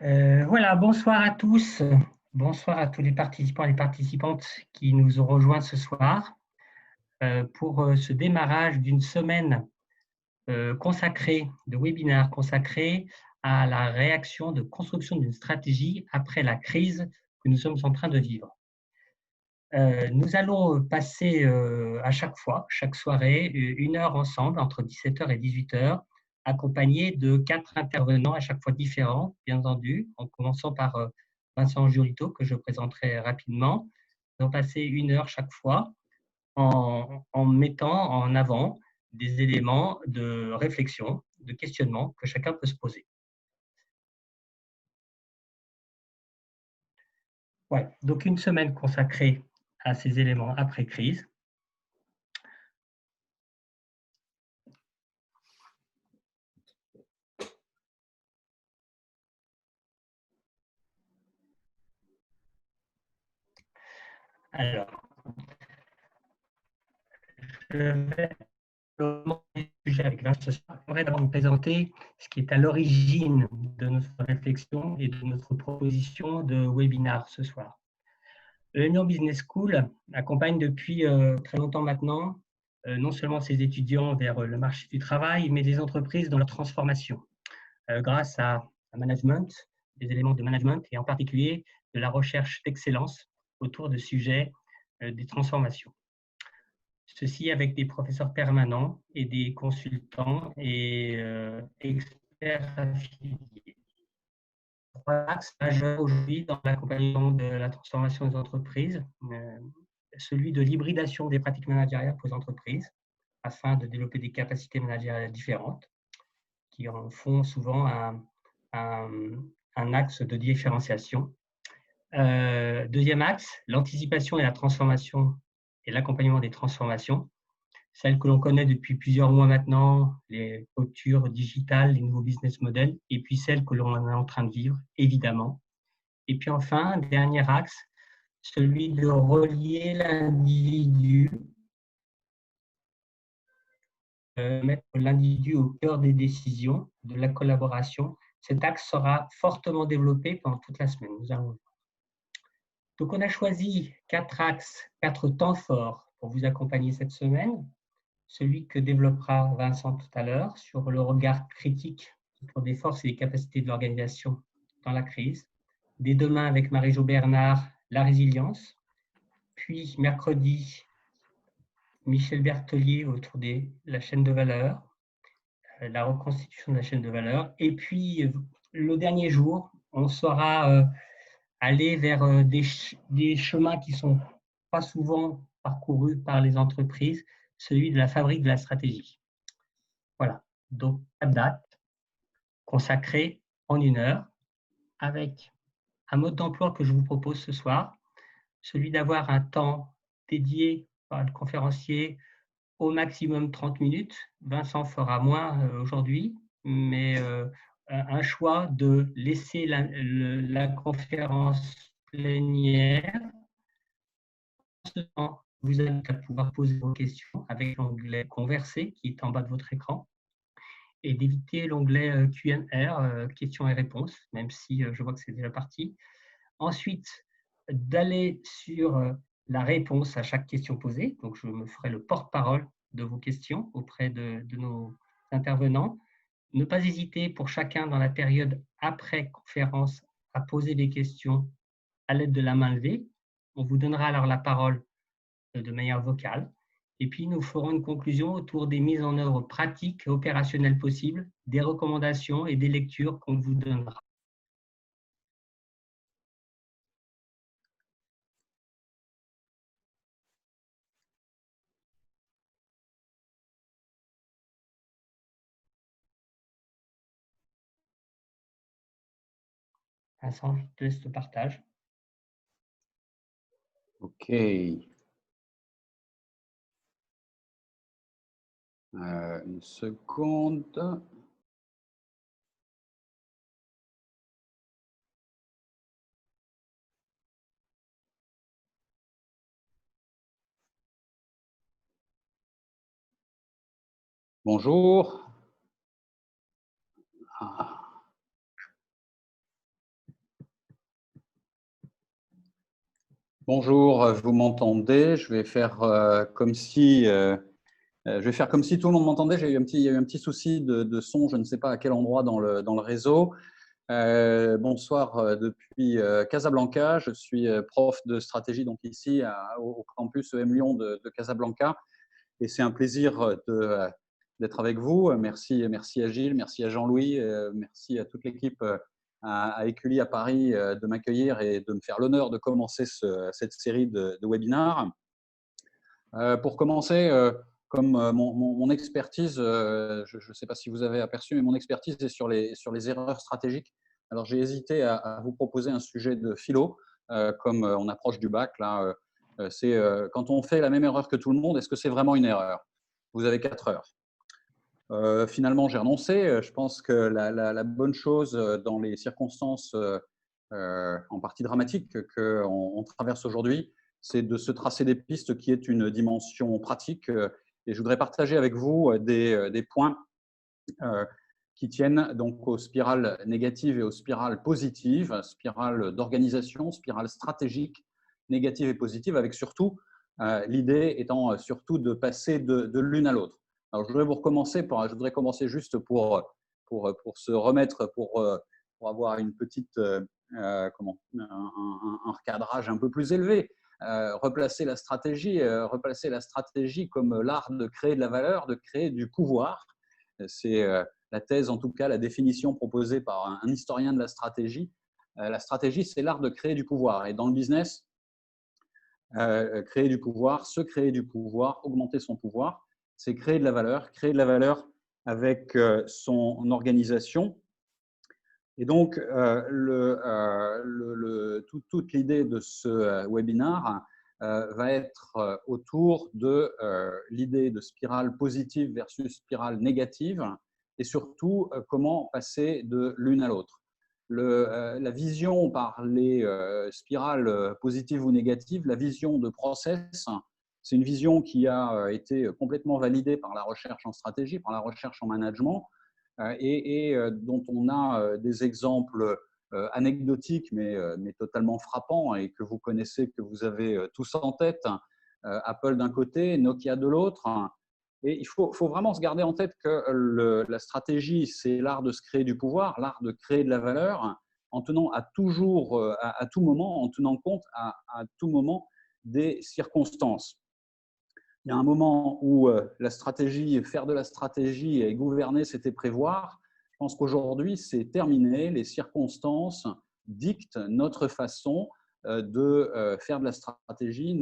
Voilà, bonsoir à tous. Bonsoir à tous les participants et les participantes qui nous ont rejoints ce soir pour ce démarrage d'une semaine consacrée, de webinaire consacré à la réaction de construction d'une stratégie après la crise que nous sommes en train de vivre. Nous allons passer à chaque fois, chaque soirée, une heure ensemble, entre 17h et 18h, accompagnés de 4 intervenants, à chaque fois différents, bien entendu, en commençant par Vincent Giolito, que je présenterai rapidement. Nous allons passer une heure chaque fois en mettant en avant des éléments de réflexion, de questionnement que chacun peut se poser. Ouais, donc une semaine consacrée à ces éléments après crise. Alors, je vais sujet avec Vincent. J'aimerais d'abord vous présenter ce qui est à l'origine de notre réflexion et de notre proposition de webinar ce soir. L'Union Business School accompagne depuis très longtemps maintenant non seulement ses étudiants vers le marché du travail, mais les entreprises dans leur transformation, grâce à un management, des éléments de management et en particulier de la recherche d'excellence autour de sujets des transformations. Ceci avec des professeurs permanents et des consultants et experts affiliés. Trois axes majeurs aujourd'hui dans l'accompagnement de la transformation des entreprises. Celui de l'hybridation des pratiques managériales pour les entreprises afin de développer des capacités managériales différentes qui en font souvent un axe de différenciation. Deuxième axe, l'anticipation et la transformation et l'accompagnement des transformations, celles que l'on connaît depuis plusieurs mois maintenant, les ruptures digitales, les nouveaux business models, et puis celles que l'on est en train de vivre, évidemment. Et puis enfin, dernier axe, celui de relier l'individu, mettre l'individu au cœur des décisions, de la collaboration. Cet axe sera fortement développé pendant toute la semaine. Nous allons. Donc, on a choisi 4 axes, 4 temps forts pour vous accompagner cette semaine. Celui que développera Vincent tout à l'heure sur le regard critique autour des forces et des capacités de l'organisation dans la crise. Dès demain, avec Marie-Jo Bernard, la résilience. Puis, mercredi, Michel Berthellier autour de la chaîne de valeur, la reconstitution de la chaîne de valeur. Et puis, le dernier jour, on saura aller vers des chemins qui ne sont pas souvent parcourus par les entreprises, celui de la fabrique de la stratégie. Voilà, donc à date consacrée en une heure avec un mode d'emploi que je vous propose ce soir, celui d'avoir un temps dédié par le conférencier au maximum 30 minutes. Vincent fera moins aujourd'hui, mais un choix de laisser la conférence plénière. Vous allez pouvoir poser vos questions avec l'onglet Converser qui est en bas de votre écran et d'éviter l'onglet Q&R, questions et réponses, même si je vois que c'est déjà parti. Ensuite, d'aller sur la réponse à chaque question posée. Donc, je me ferai le porte-parole de vos questions auprès de nos intervenants. Ne pas hésiter pour chacun dans la période après conférence à poser des questions à l'aide de la main levée. On vous donnera alors la parole de manière vocale. Et puis, nous ferons une conclusion autour des mises en œuvre pratiques et opérationnelles possibles, des recommandations et des lectures qu'on vous donnera. Vincent, je te laisse le partage. OK. Une seconde. Bonjour. Bonjour, vous m'entendez? Je vais faire comme si tout le monde m'entendait. Il y a eu un petit souci de son, je ne sais pas à quel endroit dans le réseau. Bonsoir depuis Casablanca. Je suis prof de stratégie donc ici au campus EM Lyon de Casablanca. Et c'est un plaisir d'être avec vous. Merci à Gilles, merci à Jean-Louis, merci à toute l'équipe à Écully à Paris de m'accueillir et de me faire l'honneur de commencer cette série de webinars. Pour commencer, comme mon expertise, je ne sais pas si vous avez aperçu, mais mon expertise est sur les erreurs stratégiques. Alors, j'ai hésité à vous proposer un sujet de philo, comme on approche du bac. Là, c'est quand on fait la même erreur que tout le monde, est-ce que c'est vraiment une erreur? Vous avez 4 heures. Finalement, j'ai renoncé. Je pense que la bonne chose dans les circonstances en partie dramatiques qu'on traverse aujourd'hui, c'est de se tracer des pistes qui est une dimension pratique. Et je voudrais partager avec vous des points qui tiennent donc aux spirales négatives et aux spirales positives, spirales d'organisation, spirales stratégiques, négatives et positives, avec surtout l'idée étant surtout de passer de l'une à l'autre. Alors, je voudrais commencer juste pour se remettre, pour avoir une petite, un recadrage un peu plus élevé. Replacer la stratégie comme l'art de créer de la valeur, de créer du pouvoir. C'est la thèse, en tout cas, la définition proposée par un historien de la stratégie. La stratégie, c'est l'art de créer du pouvoir. Et dans le business, créer du pouvoir, se créer du pouvoir, augmenter son pouvoir, c'est créer de la valeur avec son organisation. Et donc, toute l'idée de ce webinar va être autour de l'idée de spirale positive versus spirale négative et surtout comment passer de l'une à l'autre. La vision par les spirales positives ou négatives, la vision de process, c'est une vision qui a été complètement validée par la recherche en stratégie, par la recherche en management, et dont on a des exemples anecdotiques, mais totalement frappants et que vous connaissez, que vous avez tous en tête. Apple d'un côté, Nokia de l'autre. Et il faut vraiment se garder en tête que la stratégie, c'est l'art de se créer du pouvoir, l'art de créer de la valeur, en tenant à tout moment, en tenant compte à tout moment des circonstances. Il y a un moment où la stratégie, faire de la stratégie et gouverner, c'était prévoir. Je pense qu'aujourd'hui, c'est terminé. Les circonstances dictent notre façon de faire de la stratégie.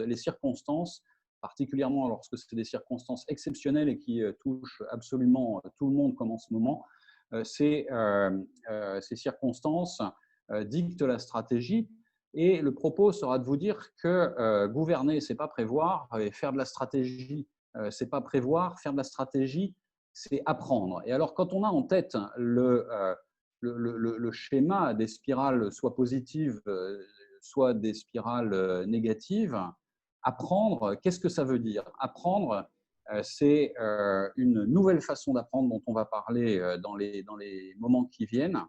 Les circonstances, particulièrement lorsque c'est des circonstances exceptionnelles et qui touchent absolument tout le monde comme en ce moment, ces circonstances dictent la stratégie. Et le propos sera de vous dire que gouverner, ce n'est pas prévoir, et faire de la stratégie, ce n'est pas prévoir, faire de la stratégie, c'est apprendre. Et alors, quand on a en tête le schéma des spirales soit positives, soit des spirales négatives, apprendre, qu'est-ce que ça veut dire? Apprendre, c'est une nouvelle façon d'apprendre dont on va parler dans les moments qui viennent,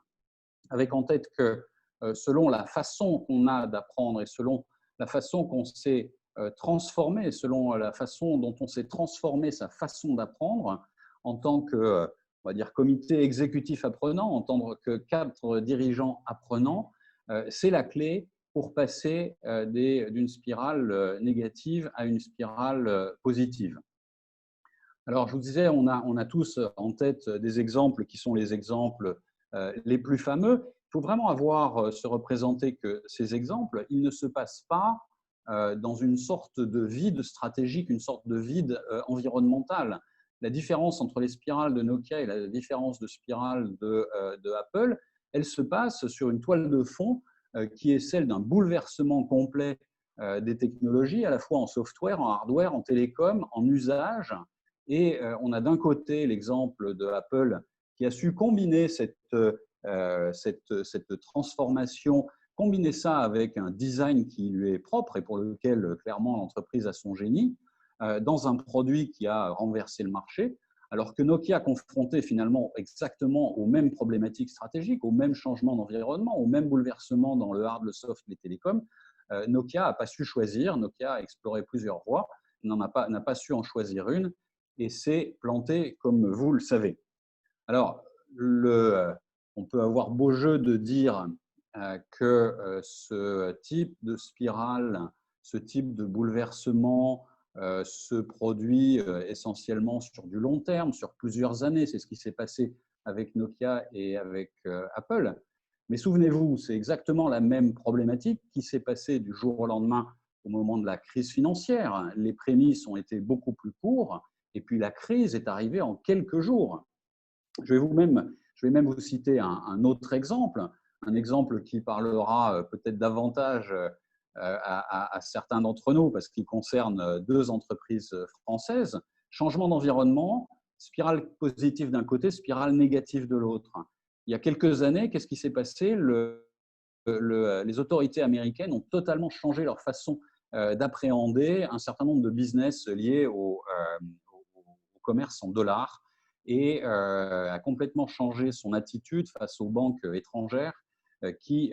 avec en tête que selon la façon qu'on a d'apprendre et selon la façon qu'on s'est transformé, selon la façon dont on s'est transformé sa façon d'apprendre en tant que, on va dire, comité exécutif apprenant, en tant que cadre dirigeant apprenant, c'est la clé pour passer d'une spirale négative à une spirale positive. Alors, je vous disais, on a tous en tête des exemples qui sont les exemples les plus fameux. Il faut vraiment se représenter que ces exemples, ils ne se passent pas dans une sorte de vide stratégique, une sorte de vide environnemental. La différence entre les spirales de Nokia et la différence de spirale de Apple, elle se passe sur une toile de fond qui est celle d'un bouleversement complet des technologies, à la fois en software, en hardware, en télécom, en usage. Et on a d'un côté l'exemple de Apple qui a su combiner cette transformation, combiner ça avec un design qui lui est propre et pour lequel clairement l'entreprise a son génie, dans un produit qui a renversé le marché, alors que Nokia, confronté finalement exactement aux mêmes problématiques stratégiques, aux mêmes changements d'environnement, aux mêmes bouleversements dans le hard, le soft, les télécoms, Nokia n'a pas su choisir. Nokia a exploré plusieurs voies, n'a pas su en choisir une et s'est planté, comme vous le savez. Alors, on peut avoir beau jeu de dire que ce type de spirale, ce type de bouleversement se produit essentiellement sur du long terme, sur plusieurs années. C'est ce qui s'est passé avec Nokia et avec Apple. Mais souvenez-vous, c'est exactement la même problématique qui s'est passée du jour au lendemain au moment de la crise financière. Les prémices ont été beaucoup plus courts et puis la crise est arrivée en quelques jours. Je vais même vous citer un autre exemple, un exemple qui parlera peut-être davantage à certains d'entre nous parce qu'il concerne deux entreprises françaises. Changement d'environnement, spirale positive d'un côté, spirale négative de l'autre. Il y a quelques années, qu'est-ce qui s'est passé? Les autorités américaines ont totalement changé leur façon d'appréhender un certain nombre de business liés au commerce en dollars et a complètement changé son attitude face aux banques étrangères qui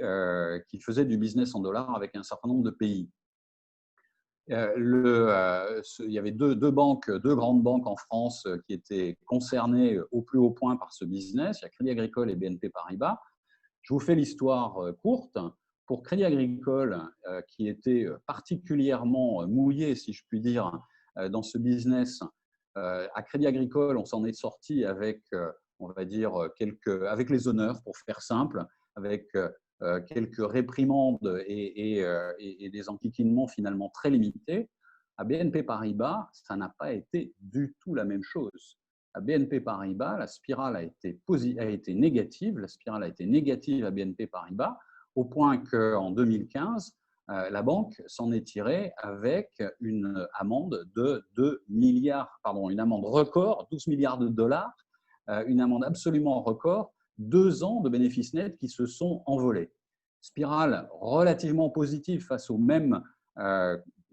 faisaient du business en dollars avec un certain nombre de pays. Il y avait deux grandes banques en France qui étaient concernées au plus haut point par ce business. Il y a Crédit Agricole et BNP Paribas. Je vous fais l'histoire courte. Pour Crédit Agricole, qui était particulièrement mouillé, si je puis dire, dans ce business, à Crédit Agricole, on s'en est sorti avec, on va dire, avec les honneurs, pour faire simple, avec quelques réprimandes et des enquiquinements finalement très limités. À BNP Paribas, ça n'a pas été du tout la même chose. À BNP Paribas, la spirale a été négative. La spirale a été négative à BNP Paribas, au point qu'en 2015, la banque s'en est tirée avec une amende de 2 milliards, pardon, une amende record, 12 milliards de dollars, une amende absolument record, 2 ans de bénéfices nets qui se sont envolés. Spirale relativement positive face au même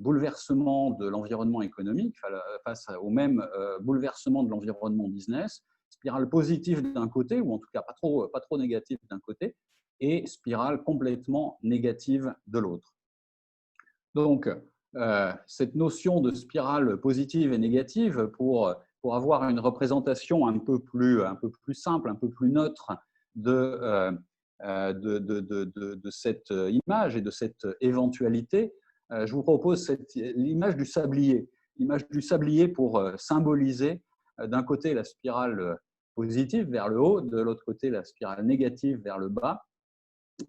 bouleversement de l'environnement économique, face au même bouleversement de l'environnement business, spirale positive d'un côté, ou en tout cas pas trop négative d'un côté, et spirale complètement négative de l'autre. Donc, cette notion de spirale positive et négative, pour avoir une représentation un peu plus simple, un peu plus neutre de cette image et de cette éventualité, je vous propose l'image du sablier. L'image du sablier pour symboliser d'un côté la spirale positive vers le haut, de l'autre côté la spirale négative vers le bas,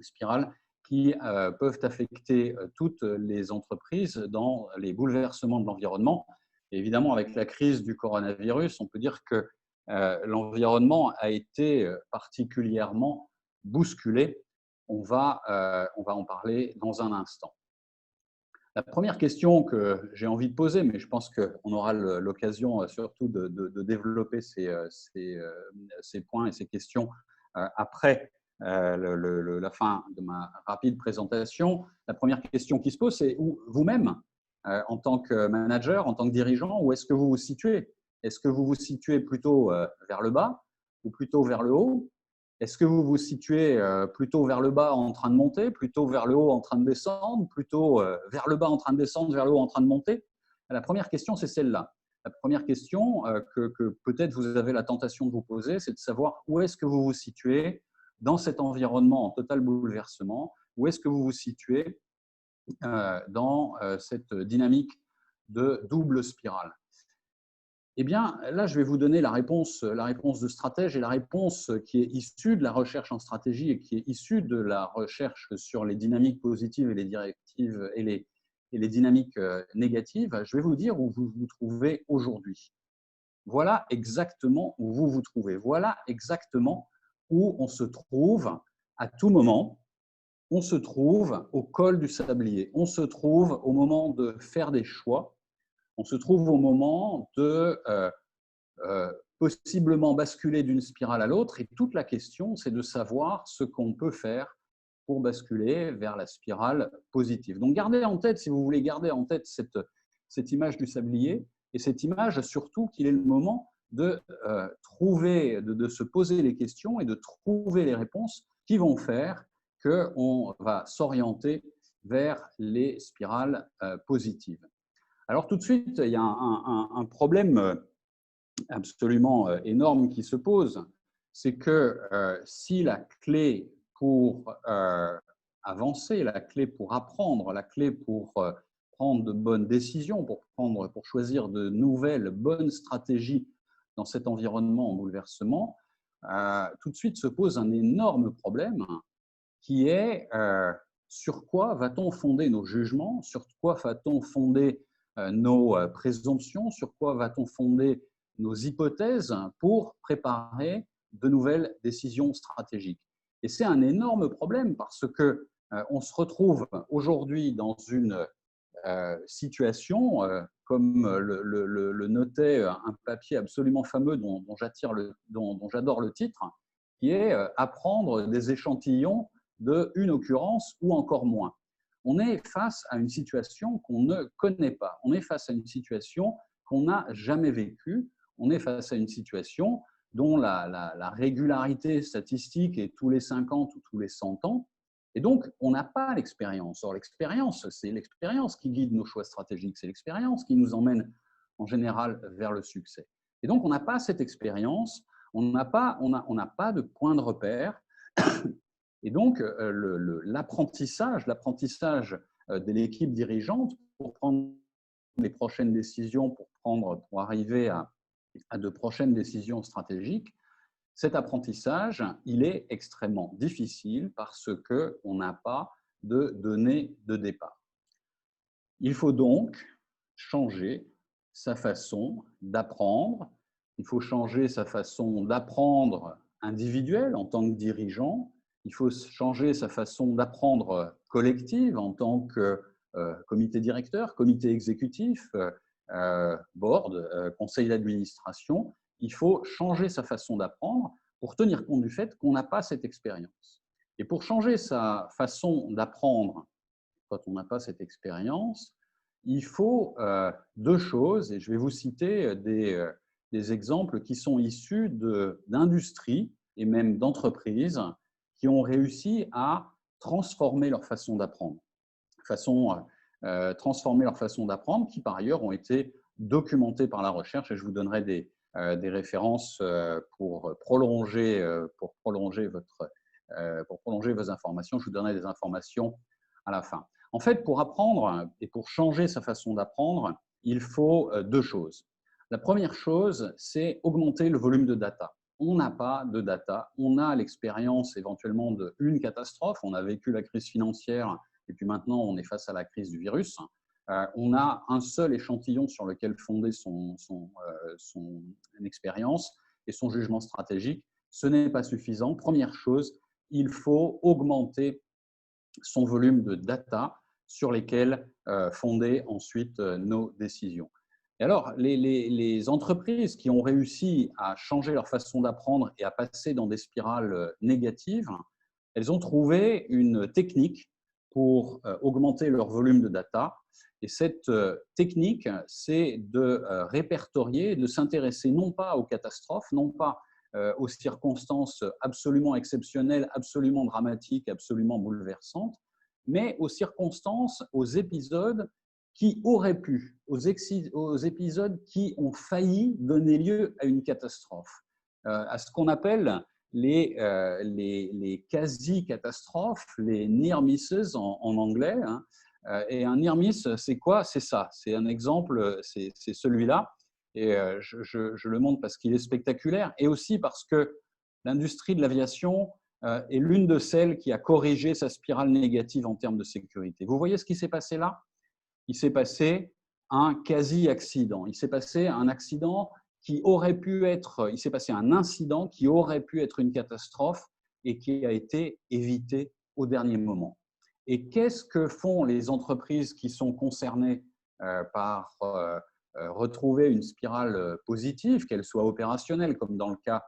spirale qui peuvent affecter toutes les entreprises dans les bouleversements de l'environnement. Évidemment, avec la crise du coronavirus, on peut dire que l'environnement a été particulièrement bousculé. On va en parler dans un instant. La première question que j'ai envie de poser, mais je pense qu'on aura l'occasion surtout de développer ces points et ces questions après la fin de ma rapide présentation. La première question qui se pose, c'est vous-même, en tant que manager, en tant que dirigeant, où est-ce que vous vous situez? Est-ce que vous vous situez plutôt vers le bas ou plutôt vers le haut? Est-ce que vous vous situez plutôt vers le bas en train de monter, plutôt vers le haut en train de descendre, plutôt vers le bas en train de descendre, vers le haut en train de monter? La première question, c'est celle-là. La première question que peut-être vous avez la tentation de vous poser, c'est de savoir où est-ce que vous vous situez dans cet environnement en total bouleversement, où est-ce que vous vous situez dans cette dynamique de double spirale? Eh bien, là, je vais vous donner la réponse de stratège et la réponse qui est issue de la recherche en stratégie et qui est issue de la recherche sur les dynamiques positives et les directives et les dynamiques négatives. Je vais vous dire où vous vous trouvez aujourd'hui. Voilà exactement où vous vous trouvez. Voilà exactement où on se trouve à tout moment. On se trouve au col du sablier. On se trouve au moment de faire des choix. On se trouve au moment de possiblement basculer d'une spirale à l'autre. Et toute la question, c'est de savoir ce qu'on peut faire pour basculer vers la spirale positive. Donc, gardez en tête, si vous voulez garder en tête cette image du sablier, et cette image surtout qu'il est le moment de trouver, de se poser les questions et de trouver les réponses qui vont faire qu'on va s'orienter vers les spirales positives. Alors tout de suite, il y a un problème absolument énorme qui se pose, c'est que si la clé pour avancer, la clé pour apprendre, la clé pour prendre de bonnes décisions, pour choisir de nouvelles bonnes stratégies dans cet environnement en bouleversement, tout de suite se pose un énorme problème qui est sur quoi va-t-on fonder nos jugements, sur quoi va-t-on fonder nos présomptions, sur quoi va-t-on fonder nos hypothèses pour préparer de nouvelles décisions stratégiques. Et c'est un énorme problème parce que on se retrouve aujourd'hui dans une situation, comme le notait un papier absolument fameux dont j'adore le titre, qui est apprendre des échantillons de une occurrence ou encore moins. On est face à une situation qu'on ne connaît pas. On est face à une situation qu'on n'a jamais vécue. On est face à une situation dont la régularité statistique est tous les 50 ou tous les 100 ans. Et donc, on n'a pas l'expérience. Or, l'expérience, c'est l'expérience qui guide nos choix stratégiques. C'est l'expérience qui nous emmène en général vers le succès. Et donc, on n'a pas cette expérience, on n'a pas de point de repère. Et donc, l'apprentissage de l'équipe dirigeante pour prendre les prochaines décisions, pour arriver à de prochaines décisions stratégiques, cet apprentissage, il est extrêmement difficile parce qu'on n'a pas de données de départ. Il faut donc changer sa façon d'apprendre. Il faut changer sa façon d'apprendre individuelle en tant que dirigeant. Il faut changer sa façon d'apprendre collective en tant que comité directeur, comité exécutif, board, conseil d'administration. Il faut changer sa façon d'apprendre pour tenir compte du fait qu'on n'a pas cette expérience. Et pour changer sa façon d'apprendre quand on n'a pas cette expérience, il faut deux choses, et je vais vous citer des exemples qui sont issus d'industries et même d'entreprises qui ont réussi à transformer leur façon d'apprendre. Transformer leur façon d'apprendre, qui par ailleurs ont été documentées par la recherche, et je vous donnerai des références pour prolonger vos informations. Je vous donnerai des informations à la fin. En fait, pour apprendre et pour changer sa façon d'apprendre, il faut deux choses. La première chose, c'est augmenter le volume de data. On n'a pas de data, on a l'expérience éventuellement d'une catastrophe, on a vécu la crise financière et puis maintenant on est face à la crise du virus. On a un seul échantillon sur lequel fonder son expérience et son jugement stratégique. Ce n'est pas suffisant. Première chose, il faut augmenter son volume de data sur lesquels fonder ensuite nos décisions. Et alors, les entreprises qui ont réussi à changer leur façon d'apprendre et à passer dans des spirales négatives, elles ont trouvé une technique pour augmenter leur volume de data. Et cette technique, c'est de répertorier, de s'intéresser non pas aux catastrophes, non pas aux circonstances absolument exceptionnelles, absolument dramatiques, absolument bouleversantes, mais aux circonstances, aux épisodes qui auraient pu, aux épisodes qui ont failli donner lieu à une catastrophe, à ce qu'on appelle les quasi-catastrophes, les near misses en anglais. Hein. Et un near miss, c'est quoi? C'est ça, c'est un exemple, c'est celui-là. Et je le montre parce qu'il est spectaculaire et aussi parce que l'industrie de l'aviation est l'une de celles qui a corrigé sa spirale négative en termes de sécurité. Vous voyez ce qui s'est passé là? Il s'est passé un quasi-accident. Il s'est passé un accident qui aurait pu être, il s'est passé un incident qui aurait pu être une catastrophe et qui a été évité au dernier moment. Et qu'est-ce que font les entreprises qui sont concernées par retrouver une spirale positive, qu'elle soit opérationnelle, comme dans le cas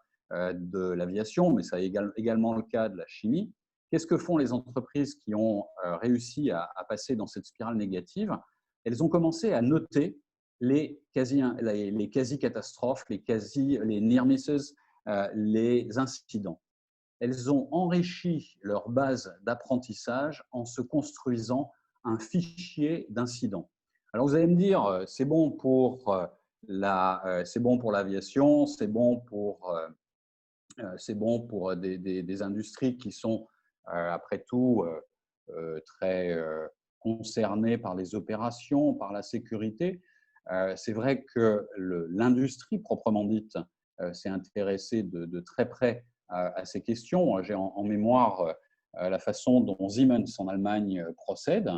de l'aviation, mais ça est également le cas de la chimie? Qu'est-ce que font les entreprises qui ont réussi à passer dans cette spirale négative? Elles ont commencé à noter les quasi-catastrophes, les near misses, les incidents. Elles ont enrichi leur base d'apprentissage en se construisant un fichier d'incident. Alors, vous allez me dire, c'est bon pour l'aviation, c'est bon pour des industries qui sont, après tout, très concernées par les opérations, par la sécurité. C'est vrai que l'industrie proprement dite s'est intéressée de très près à ces questions. J'ai en mémoire la façon dont Siemens en Allemagne procède.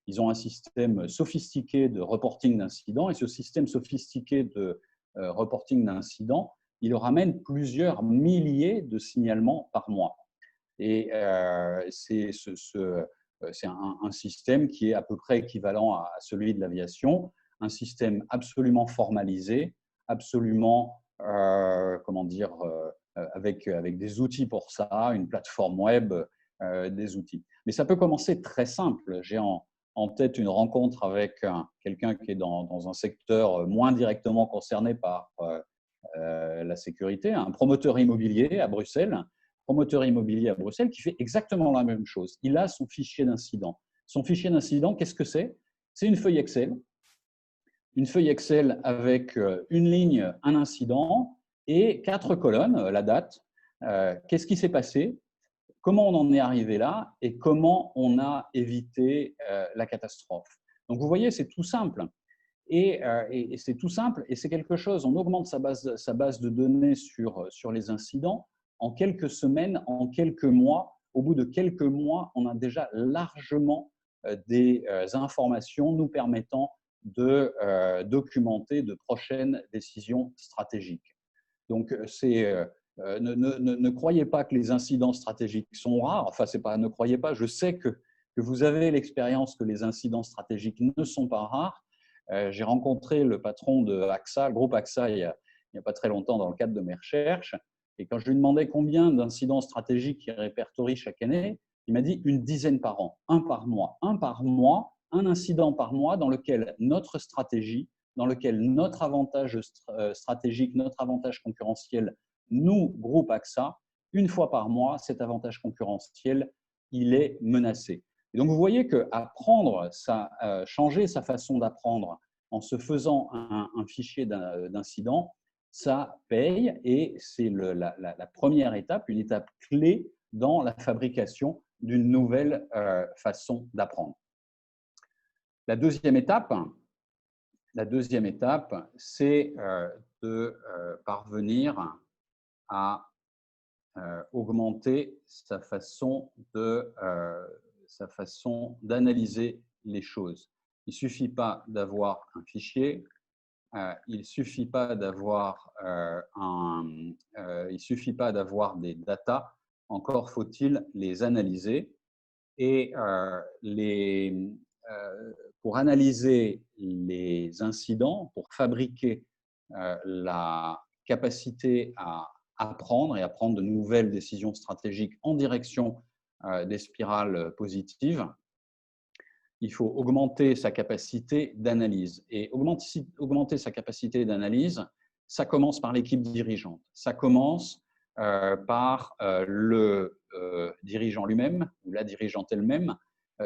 Ils ont un système sophistiqué de reporting d'incidents, et ce système sophistiqué de reporting d'incidents, il leur amène plusieurs milliers de signalements par mois. Et c'est un système qui est à peu près équivalent à celui de l'aviation, un système absolument formalisé, absolument, avec des outils pour ça, une plateforme web, des outils. Mais ça peut commencer très simple. J'ai en tête une rencontre avec quelqu'un qui est dans un secteur moins directement concerné par la sécurité, un promoteur immobilier à Bruxelles, qui fait exactement la même chose. Il a son fichier d'incident. Son fichier d'incident, qu'est-ce que c'est? C'est une feuille Excel. Une feuille Excel avec une ligne, un incident et 4 colonnes, la date. Qu'est-ce qui s'est passé? Comment on en est arrivé là et comment on a évité la catastrophe. Donc, vous voyez, c'est tout simple. Et c'est tout simple et c'est quelque chose, on augmente sa base de données sur les incidents en quelques semaines, en quelques mois. Au bout de quelques mois, on a déjà largement des informations nous permettant de documenter de prochaines décisions stratégiques. Donc, ne croyez pas que les incidents stratégiques sont rares. Enfin, c'est pas ne croyez pas, je sais que vous avez l'expérience que les incidents stratégiques ne sont pas rares. J'ai rencontré le patron de AXA, le groupe AXA, il n'y a pas très longtemps dans le cadre de mes recherches. Et quand je lui demandais combien d'incidents stratégiques il répertorie chaque année, il m'a dit une dizaine par an, un par mois, un incident par mois dans lequel notre stratégie, dans lequel notre avantage stratégique, notre avantage concurrentiel, nous, groupe AXA, une fois par mois, cet avantage concurrentiel, il est menacé. Et donc, vous voyez qu'apprendre, changer sa façon d'apprendre en se faisant un fichier d'incident, ça paye et c'est la première étape, une étape clé dans la fabrication d'une nouvelle façon d'apprendre. La deuxième étape, c'est de parvenir à augmenter sa façon d'analyser les choses. Il ne suffit pas d'avoir un fichier, il ne suffit pas d'avoir des datas, encore faut-il les analyser. Et pour analyser les incidents, pour fabriquer la capacité à apprendre et à prendre de nouvelles décisions stratégiques en direction des spirales positives, il faut augmenter sa capacité d'analyse. Et augmenter sa capacité d'analyse, ça commence par l'équipe dirigeante. Ça commence par le dirigeant lui-même ou la dirigeante elle-même.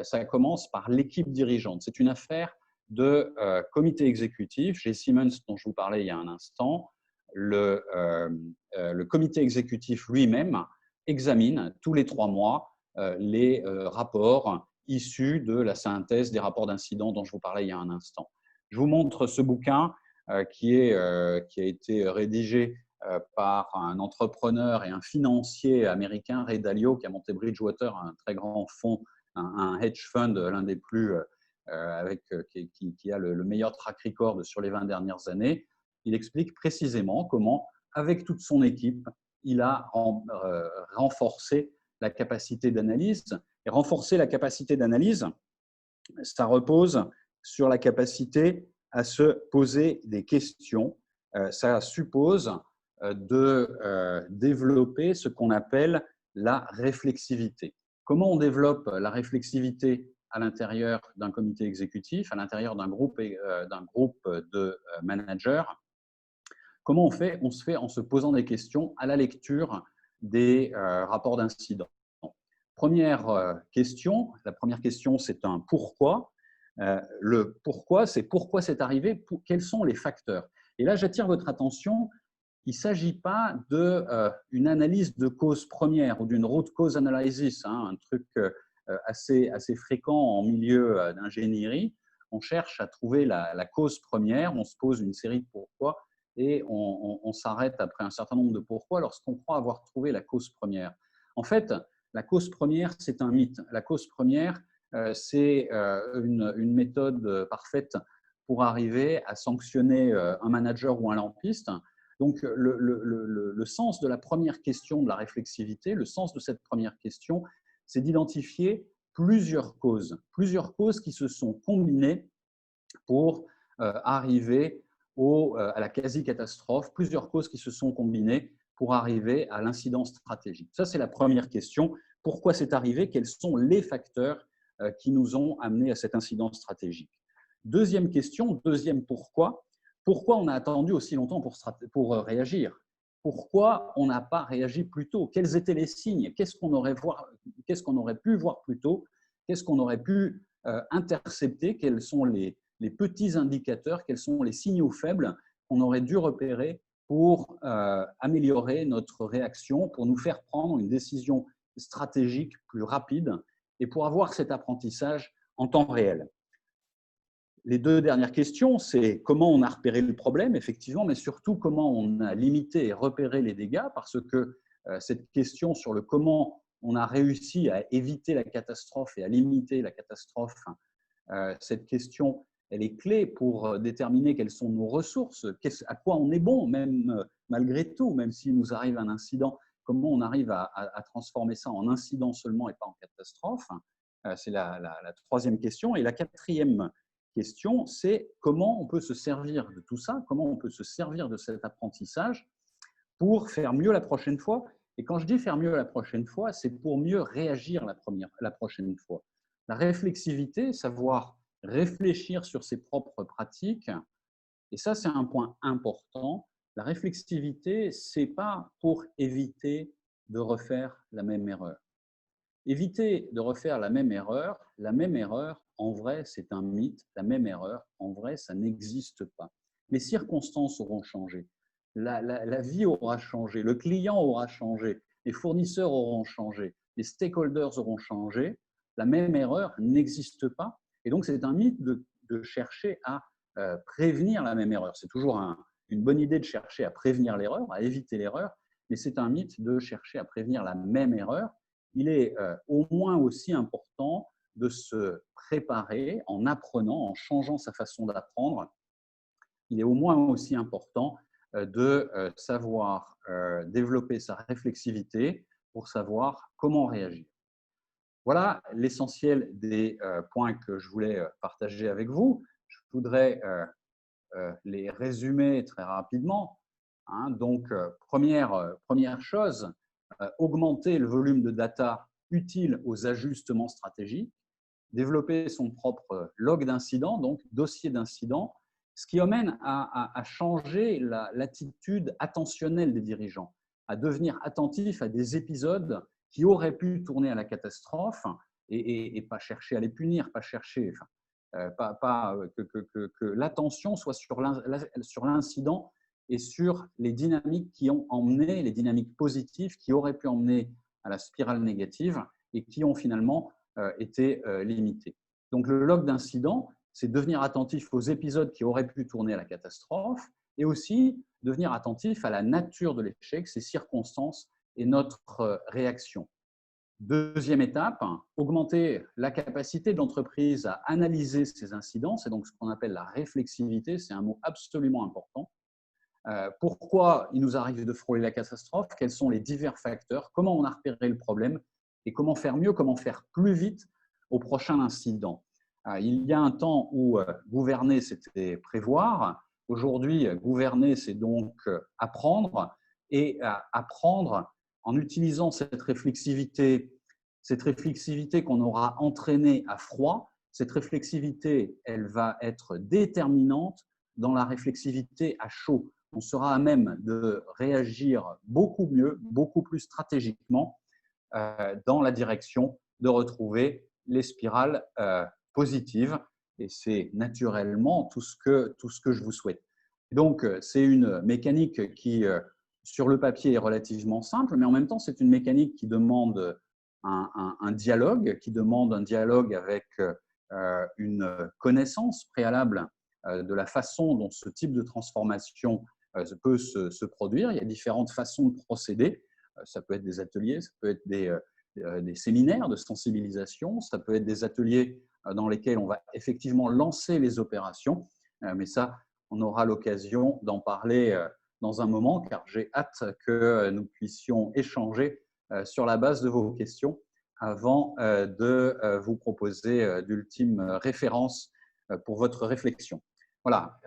Ça commence par l'équipe dirigeante. C'est une affaire de comité exécutif. Chez Siemens, dont je vous parlais il y a un instant, le comité exécutif lui-même examine tous les 3 mois les rapports issus de la synthèse des rapports d'incidents dont je vous parlais il y a un instant. Je vous montre ce bouquin qui a été rédigé par un entrepreneur et un financier américain, Ray Dalio, qui a monté Bridgewater, un très grand fonds, un hedge fund, l'un des plus, qui a le meilleur track record sur les 20 dernières années. Il explique précisément comment, avec toute son équipe, il a renforcé la capacité d'analyse. Et renforcer la capacité d'analyse, ça repose sur la capacité à se poser des questions. Ça suppose de développer ce qu'on appelle la réflexivité. Comment on développe la réflexivité à l'intérieur d'un comité exécutif, à l'intérieur d'un groupe de managers? Comment on fait? On se fait en se posant des questions à la lecture des rapports d'incidents. première question. La première question, c'est un pourquoi. Le pourquoi, c'est pourquoi c'est arrivé, quels sont les facteurs. Et là, j'attire votre attention, il ne s'agit pas d'une analyse de cause première ou d'une root cause analysis, un truc assez fréquent en milieu d'ingénierie. On cherche à trouver la cause première, on se pose une série de pourquoi et on s'arrête après un certain nombre de pourquoi lorsqu'on croit avoir trouvé la cause première. En fait, la cause première, c'est un mythe. La cause première, c'est une méthode parfaite pour arriver à sanctionner un manager ou un lampiste. Donc, le sens de la première question de la réflexivité, le sens de cette première question, c'est d'identifier plusieurs causes qui se sont combinées pour arriver à la quasi-catastrophe, plusieurs causes qui se sont combinées pour arriver à l'incident stratégique. Ça, c'est la première question. Pourquoi c'est arrivé? Quels sont les facteurs qui nous ont amenés à cet incident stratégique? Deuxième question, deuxième pourquoi. Pourquoi on a attendu aussi longtemps pour réagir? Pourquoi on n'a pas réagi plus tôt? Quels étaient les signes? Qu'est-ce qu'on aurait pu voir plus tôt? Qu'est-ce qu'on aurait pu intercepter? Quels sont les petits indicateurs? Quels sont les signaux faibles qu'on aurait dû repérer pour améliorer notre réaction, pour nous faire prendre une décision stratégique plus rapide et pour avoir cet apprentissage en temps réel? Les deux dernières questions, c'est comment on a repéré le problème, effectivement, mais surtout comment on a limité et repéré les dégâts, parce que cette question sur le comment on a réussi à éviter la catastrophe et à limiter la catastrophe, cette question, elle est clé pour déterminer quelles sont nos ressources, à quoi on est bon, même malgré tout, même s'il nous arrive un incident, comment on arrive à transformer ça en incident seulement et pas en catastrophe. C'est la troisième question. Et la quatrième question, c'est comment on peut se servir de tout ça, comment on peut se servir de cet apprentissage pour faire mieux la prochaine fois. Et quand je dis faire mieux la prochaine fois, c'est pour mieux réagir la prochaine fois. La réflexivité, savoir réfléchir sur ses propres pratiques, et ça, c'est un point important. La réflexivité, ce n'est pas pour éviter de refaire la même erreur. Éviter de refaire la même erreur, en vrai, c'est un mythe. La même erreur, en vrai, ça n'existe pas. Les circonstances auront changé. La vie aura changé. Le client aura changé. Les fournisseurs auront changé. Les stakeholders auront changé. La même erreur n'existe pas. Et donc, c'est un mythe de chercher à prévenir la même erreur. C'est toujours une bonne idée de chercher à prévenir l'erreur, à éviter l'erreur, mais c'est un mythe de chercher à prévenir la même erreur. Il est au moins aussi important de se préparer en apprenant, en changeant sa façon d'apprendre. Il est au moins aussi important de savoir développer sa réflexivité pour savoir comment réagir. Voilà l'essentiel des points que je voulais partager avec vous. Je voudrais les résumer très rapidement. Donc, première chose, augmenter le volume de data utile aux ajustements stratégiques, développer son propre log d'incident, donc dossier d'incident, ce qui amène à changer l'attitude attentionnelle des dirigeants, à devenir attentif à des épisodes qui auraient pu tourner à la catastrophe et pas chercher à les punir, pas chercher, que l'attention soit sur l'incident et sur les dynamiques qui ont emmené, les dynamiques positives qui auraient pu emmener à la spirale négative et qui ont finalement été limitées. Donc, le log d'incident, c'est devenir attentif aux épisodes qui auraient pu tourner à la catastrophe et aussi devenir attentif à la nature de l'échec, ses circonstances et notre réaction. Deuxième étape, augmenter la capacité de l'entreprise à analyser ces incidents. C'est donc ce qu'on appelle la réflexivité. C'est un mot absolument important. Pourquoi il nous arrive de frôler la catastrophe? Quels sont les divers facteurs? Comment on a repéré le problème? Et comment faire mieux? Comment faire plus vite au prochain incident? Il y a un temps où gouverner, c'était prévoir. Aujourd'hui, gouverner, c'est donc apprendre. Et apprendre en utilisant cette réflexivité qu'on aura entraînée à froid. Cette réflexivité, elle va être déterminante dans la réflexivité à chaud. On sera à même de réagir beaucoup mieux, beaucoup plus stratégiquement dans la direction de retrouver les spirales positives. Et c'est naturellement tout ce que je vous souhaite. Donc, c'est une mécanique qui, sur le papier, est relativement simple, mais en même temps, c'est une mécanique qui demande un dialogue, avec une connaissance préalable de la façon dont ce type de transformation peut se produire. Il y a différentes façons de procéder. Ça peut être des ateliers, ça peut être des séminaires de sensibilisation, ça peut être des ateliers dans lesquels on va effectivement lancer les opérations. Mais ça, on aura l'occasion d'en parler dans un moment, car j'ai hâte que nous puissions échanger sur la base de vos questions avant de vous proposer d'ultimes références pour votre réflexion. Voilà,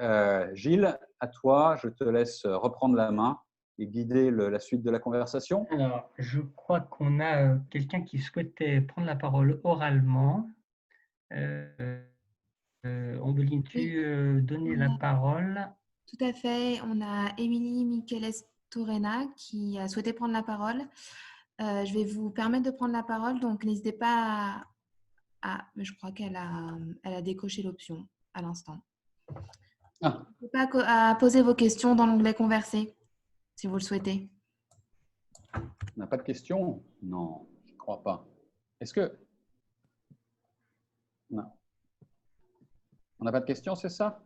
Gilles, à toi, je te laisse reprendre la main et guider la suite de la conversation. Alors, je crois qu'on a quelqu'un qui souhaitait prendre la parole oralement. Ombeline, tu donner la parole? Tout à fait. On a Émilie Micheles-Torena qui a souhaité prendre la parole. Je vais vous permettre de prendre la parole, donc n'hésitez pas mais je crois qu'elle a décoché l'option à l'instant. N'hésitez pas à poser vos questions dans l'onglet Converser, si vous le souhaitez. On n'a pas de questions? Non, je ne crois pas. Est-ce que… Non. On n'a pas de questions, c'est ça?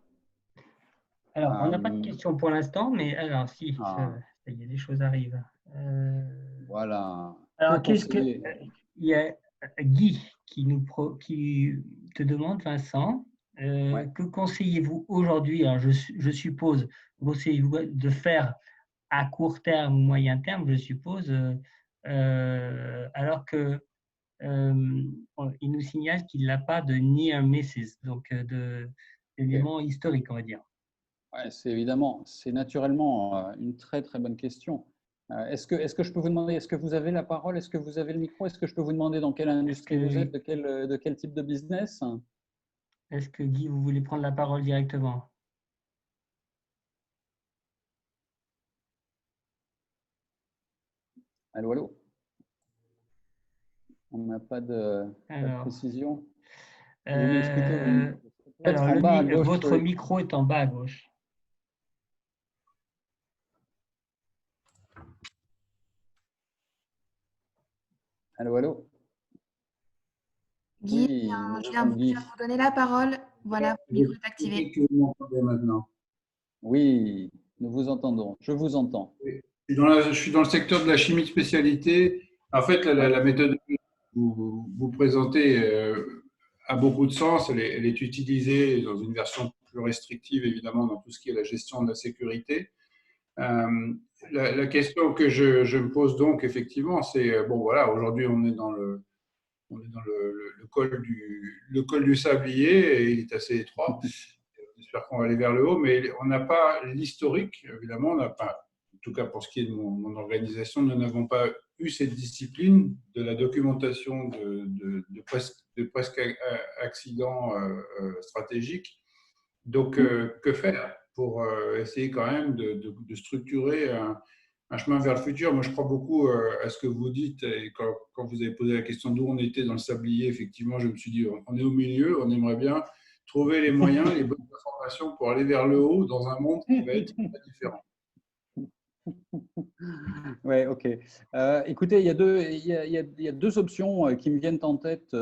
Alors, on n'a pas de questions pour l'instant, mais alors, si, il y a des choses arrivent. Voilà. Alors, il y a Guy qui te demande, Vincent, que conseillez-vous aujourd'hui? Alors, je suppose, conseillez-vous de faire à court terme ou moyen terme, je suppose, alors que il nous signale qu'il n'a pas de near misses, donc d'éléments historiques, on va dire. Ouais, c'est naturellement une très très bonne question. Est-ce que je peux vous demander, est-ce que vous avez la parole, est-ce que vous avez le micro, est-ce que je peux vous demander dans quelle industrie vous êtes, de quel type de business? Est-ce que Guy, vous voulez prendre la parole directement? Allô, allô? On n'a pas de précision. Vous m'expliquez, alors, en bas à gauche, votre micro est en bas à gauche. Allô, allô? Guy, oui, je viens vous donner la parole. Voilà, le micro est activé. Que vous m'entendez maintenant. Oui, nous vous entendons. Je vous entends. Oui. Je suis dans le secteur de la chimie de spécialité. En fait, la méthode que vous présentez a beaucoup de sens. Elle est utilisée dans une version plus restrictive, évidemment, dans tout ce qui est la gestion de la sécurité. La question que je me pose donc, effectivement, c'est, bon, voilà, aujourd'hui, on est dans le col du sablier et il est assez étroit. J'espère qu'on va aller vers le haut, mais on n'a pas l'historique, évidemment, on n'a pas, en tout cas pour ce qui est de mon organisation, nous n'avons pas eu cette discipline de la documentation de presque accidents stratégiques. Donc, que faire pour essayer quand même de structurer un chemin vers le futur? Moi, je crois beaucoup à ce que vous dites. Et quand vous avez posé la question d'où on était dans le sablier, effectivement, je me suis dit, on est au milieu, on aimerait bien trouver les moyens, les bonnes informations pour aller vers le haut dans un monde qui va être très différent. Oui, ok. Écoutez, il y a deux options qui me viennent en tête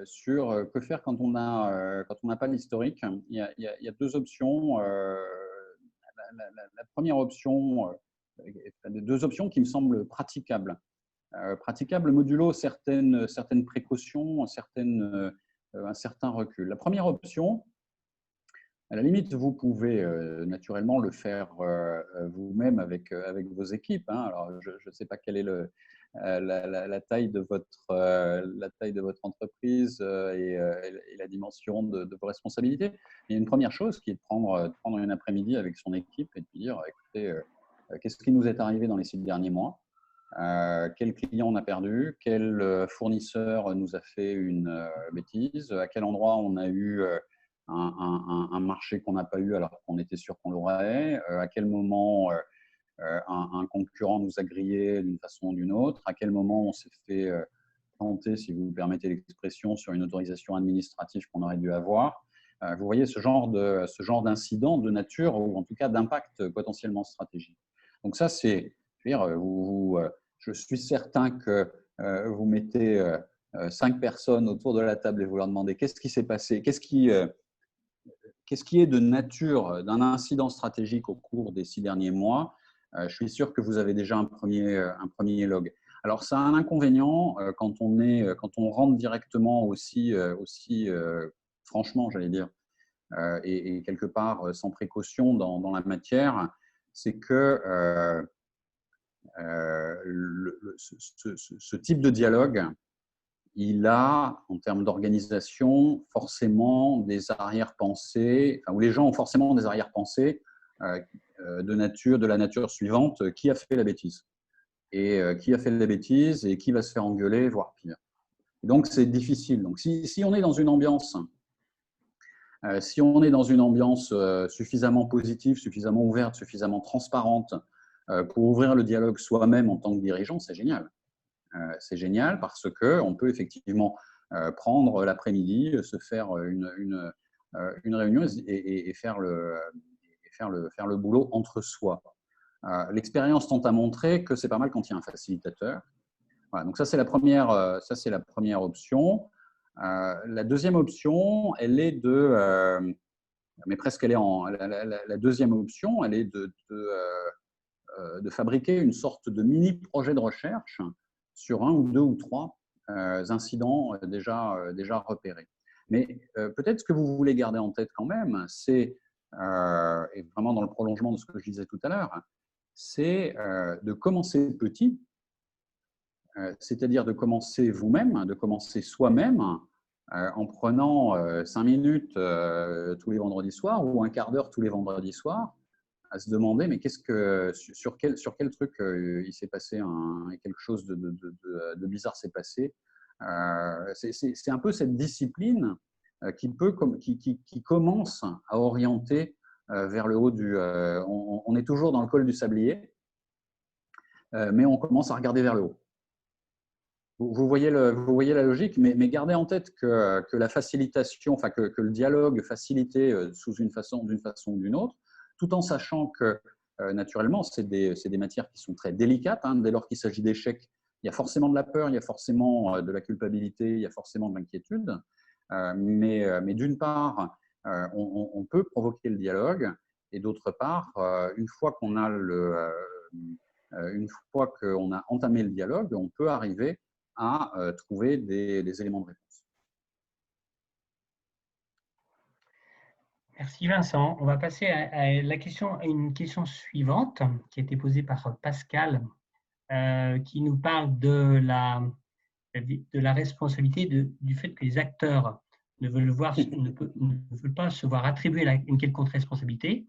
sur que faire quand on n'a pas l'historique. Il y a deux options. La première option, deux options qui me semblent praticables. Praticables modulo certaines précautions, un certain recul. La première option, à la limite, vous pouvez naturellement le faire vous-même avec vos équipes. Hein. Alors, je ne sais pas quelle est la taille de votre entreprise et la dimension de vos responsabilités. Il y a une première chose qui est de prendre une après-midi avec son équipe et de lui dire, écoutez, qu'est-ce qui nous est arrivé dans les 6 derniers mois? Quel client on a perdu? Quel fournisseur nous a fait une bêtise? À quel endroit on a eu un marché qu'on n'a pas eu alors qu'on était sûr qu'on l'aurait, à quel moment un concurrent nous a grillé d'une façon ou d'une autre, à quel moment on s'est fait planter, si vous me permettez l'expression, sur une autorisation administrative qu'on aurait dû avoir. Vous voyez ce genre d'incident de nature ou en tout cas d'impact potentiellement stratégique. Donc ça, c'est, je veux dire, je suis certain que vous mettez 5 personnes autour de la table et vous leur demandez qu'est-ce qui s'est passé, qu'est-ce qui est de nature d'un incident stratégique au cours des 6 derniers mois. Je suis sûr que vous avez déjà un premier log. Alors, ça a un inconvénient quand on rentre directement aussi franchement, j'allais dire, et quelque part sans précaution dans la matière, c'est que ce type de dialogue, il a, en termes d'organisation, forcément des arrière-pensées, où les gens ont forcément des arrière-pensées de la nature suivante, qui a fait la bêtise et qui a fait la bêtise et qui va se faire engueuler, voire pire. Et donc, c'est difficile. Donc, si on est dans une ambiance suffisamment positive, suffisamment ouverte, suffisamment transparente pour ouvrir le dialogue soi-même en tant que dirigeant, c'est génial. C'est génial parce qu'on peut effectivement prendre l'après-midi, se faire une réunion et faire le boulot entre soi. L'expérience tente à montrer que c'est pas mal quand il y a un facilitateur. Voilà, donc ça, c'est la première option. La deuxième option, elle est mais presque elle est la deuxième option, elle est de fabriquer une sorte de mini-projet de recherche sur 1 ou 2 ou 3 incidents déjà repérés. Mais peut-être ce que vous voulez garder en tête quand même, c'est, et vraiment dans le prolongement de ce que je disais tout à l'heure, c'est de commencer petit, c'est-à-dire de commencer vous-même, de commencer soi-même, en prenant 5 minutes tous les vendredis soirs ou un quart d'heure tous les vendredis soirs, à se demander mais sur quel truc il s'est passé quelque chose de bizarre s'est passé. C'est un peu cette discipline qui commence à orienter vers le haut on est toujours dans le col du sablier, mais on commence à regarder vers le haut. Vous voyez la logique, mais gardez en tête que la facilitation, enfin que le dialogue facilité d'une façon ou d'une autre, tout en sachant que naturellement, c'est des matières qui sont très délicates. Dès lors qu'il s'agit d'échecs, il y a forcément de la peur, il y a forcément de la culpabilité, il y a forcément de l'inquiétude. Mais d'une part, on peut provoquer le dialogue, et d'autre part, une fois qu'on a entamé le dialogue, on peut arriver à trouver des éléments de réponse. Merci Vincent. On va passer à une question suivante qui a été posée par Pascal, qui nous parle de la responsabilité du fait que les acteurs ne veulent pas se voir attribuer une quelconque responsabilité,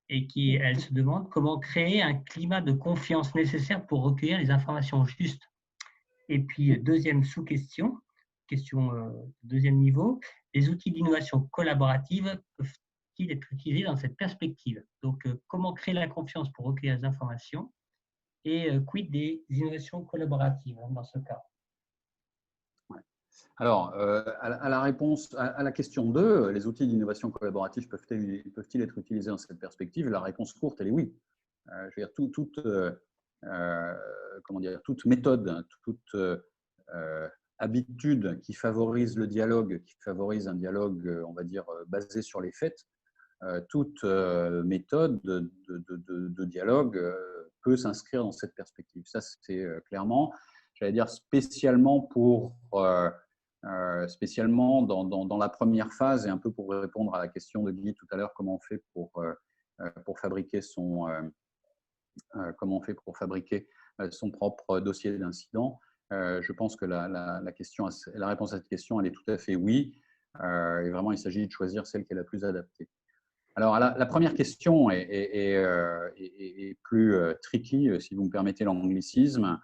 et elle se demande comment créer un climat de confiance nécessaire pour recueillir les informations justes. Et puis, deuxième sous-question, deuxième niveau, les outils d'innovation collaborative peuvent-ils être utilisés dans cette perspective? Donc, comment créer la confiance pour recueillir les informations, et quid des innovations collaboratives dans ce cas? Alors, à la réponse à la question 2, les outils d'innovation collaborative peuvent-ils être utilisés dans cette perspective? La réponse courte, elle est oui. Je veux dire, toute méthode, toute habitude qui favorise le dialogue, qui favorise un dialogue, on va dire, basé sur les faits, toute méthode de dialogue peut s'inscrire dans cette perspective. Ça, c'est clairement, j'allais dire, spécialement dans la première phase, et un peu pour répondre à la question de Guy tout à l'heure, comment on fait pour fabriquer son propre dossier d'incident. Je pense que la réponse à cette question, elle est tout à fait oui. Et vraiment, il s'agit de choisir celle qui est la plus adaptée. Alors, la première question est plus tricky, si vous me permettez l'anglicisme.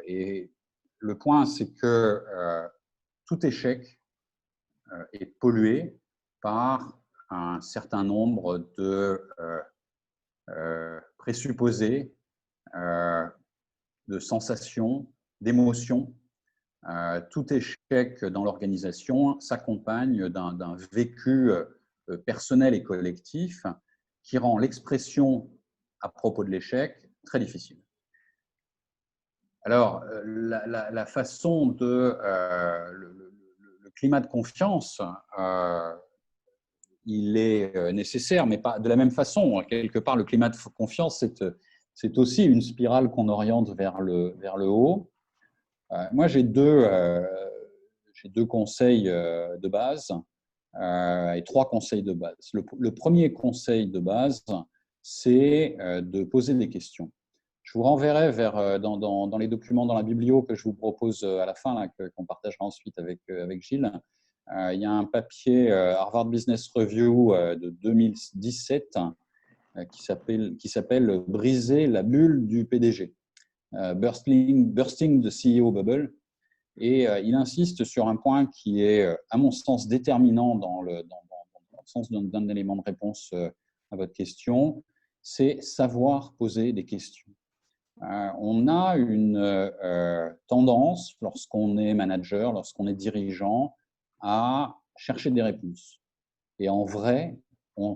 Et le point, c'est que tout échec est pollué par un certain nombre de présupposés, de sensations, d'émotions. Tout échec dans l'organisation s'accompagne d'un vécu personnel et collectif qui rend l'expression à propos de l'échec très difficile. Alors, la façon de… le climat de confiance, il est nécessaire, mais pas de la même façon. Quelque part, le climat de confiance, c'est aussi une spirale qu'on oriente vers le haut. Moi, j'ai deux conseils de base et 3 conseils de base. Le premier conseil de base, c'est de poser des questions. Je vous renverrai dans les documents dans la biblio que je vous propose à la fin, qu'on partagera ensuite avec Gilles. Il y a un papier Harvard Business Review de 2017 qui s'appelle « Briser la bulle du PDG ». Bursting the CEO Bubble. Et il insiste sur un point qui est, à mon sens, déterminant dans le sens d'un élément de réponse à votre question, c'est savoir poser des questions. On a une tendance, lorsqu'on est manager, lorsqu'on est dirigeant, à chercher des réponses. Et en vrai, en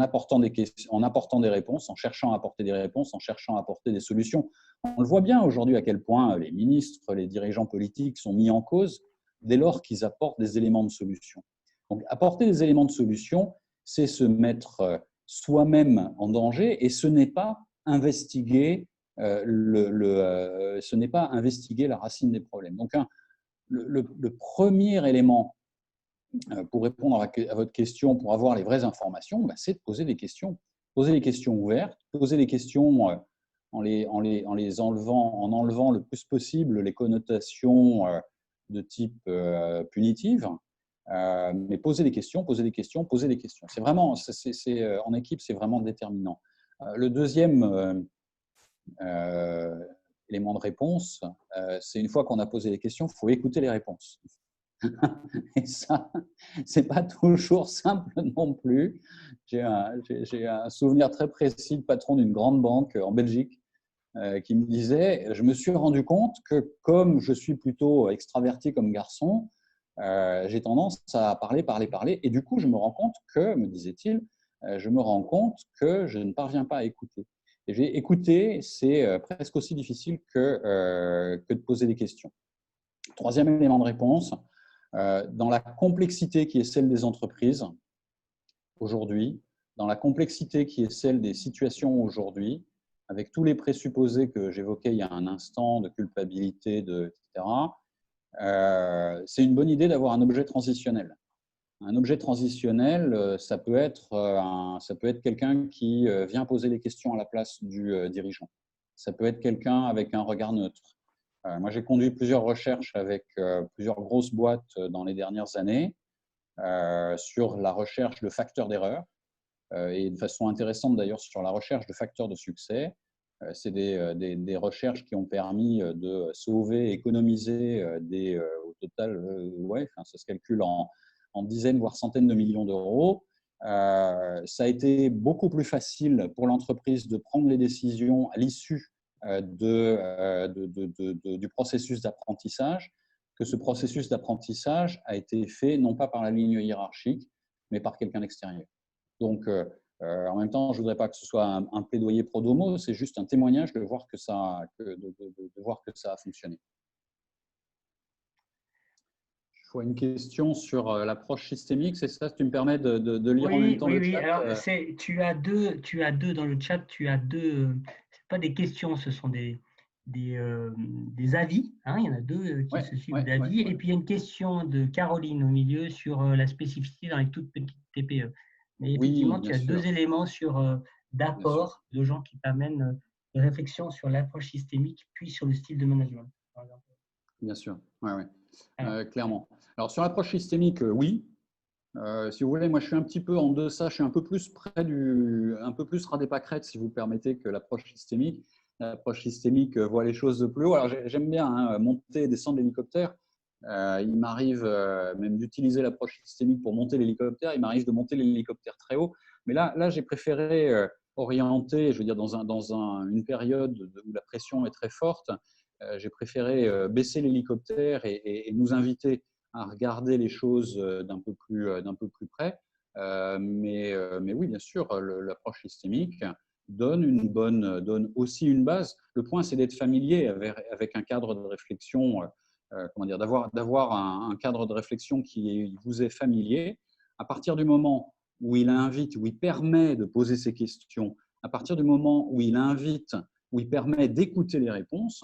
apportant des réponses, en cherchant à apporter des réponses, en cherchant à apporter des solutions. On le voit bien aujourd'hui à quel point les ministres, les dirigeants politiques sont mis en cause dès lors qu'ils apportent des éléments de solution. Donc, apporter des éléments de solution, c'est se mettre soi-même en danger et ce n'est pas investiguer ce n'est pas investiguer la racine des problèmes. Donc, le premier élément pour répondre à votre question, pour avoir les vraies informations, c'est de poser des questions. Poser des questions ouvertes, poser des questions en enlevant le plus possible les connotations de type punitive, mais poser des questions, poser des questions, poser des questions. C'est vraiment, en équipe, c'est vraiment déterminant. Le deuxième élément de réponse, c'est une fois qu'on a posé les questions, il faut écouter les réponses. Et ça, c'est pas toujours simple non plus. J'ai un souvenir très précis de patron d'une grande banque en Belgique qui me disait, je me suis rendu compte que comme je suis plutôt extraverti comme garçon, j'ai tendance à parler, et du coup, je me rends compte que, me disait-il, je me rends compte que je ne parviens pas à écouter. Et j'ai écouté, c'est presque aussi difficile que de poser des questions. Troisième élément de réponse, dans la complexité qui est celle des entreprises aujourd'hui, dans la complexité qui est celle des situations aujourd'hui, avec tous les présupposés que j'évoquais il y a un instant, de culpabilité, etc., c'est une bonne idée d'avoir un objet transitionnel. Un objet transitionnel, ça peut être quelqu'un qui vient poser les questions à la place du dirigeant. Ça peut être quelqu'un avec un regard neutre. Moi, j'ai conduit plusieurs recherches avec plusieurs grosses boîtes dans les dernières années sur la recherche de facteurs d'erreur et de façon intéressante d'ailleurs sur la recherche de facteurs de succès. C'est des recherches qui ont permis de sauver, économiser au total, ça se calcule en dizaines, voire centaines de millions d'euros. Ça a été beaucoup plus facile pour l'entreprise de prendre les décisions à l'issue du processus d'apprentissage, que ce processus d'apprentissage a été fait non pas par la ligne hiérarchique, mais par quelqu'un d'extérieur. Donc, en même temps, je ne voudrais pas que ce soit un plaidoyer pro domo, c'est juste un témoignage de voir que ça a fonctionné. Je vois une question sur l'approche systémique, c'est ça? Tu me permets de lire en même temps le chat? Alors, tu as deux dans le chat, c'est pas des questions, ce sont des avis. Hein, il y en a deux qui se suivent d'avis. Et puis, il y a une question de Caroline au milieu sur la spécificité dans les toutes petites TPE. Mais effectivement, tu as deux éléments d'apport de gens qui t'amènent de réflexion sur l'approche systémique, puis sur le style de management. Bien sûr, clairement. Alors, sur l'approche systémique, oui. Si vous voulez, moi, je suis un petit peu en deçà, je suis un peu plus un peu plus ras des pâquerettes, si vous permettez, que l'approche systémique. L'approche systémique voit les choses de plus haut. Alors, j'aime bien monter et descendre l'hélicoptère. Il m'arrive même d'utiliser l'approche systémique pour monter l'hélicoptère. Il m'arrive de monter l'hélicoptère très haut. Mais là j'ai préféré orienter, je veux dire, une période où la pression est très forte, j'ai préféré baisser l'hélicoptère et nous inviter à regarder les choses d'un peu plus près. Mais oui, bien sûr, l'approche systémique donne aussi une base. Le point, c'est d'être familier avec un cadre de réflexion, comment dire, d'avoir un cadre de réflexion qui vous est familier. À partir du moment où il invite, où il permet de poser ses questions, à partir du moment où il invite, où il permet d'écouter les réponses,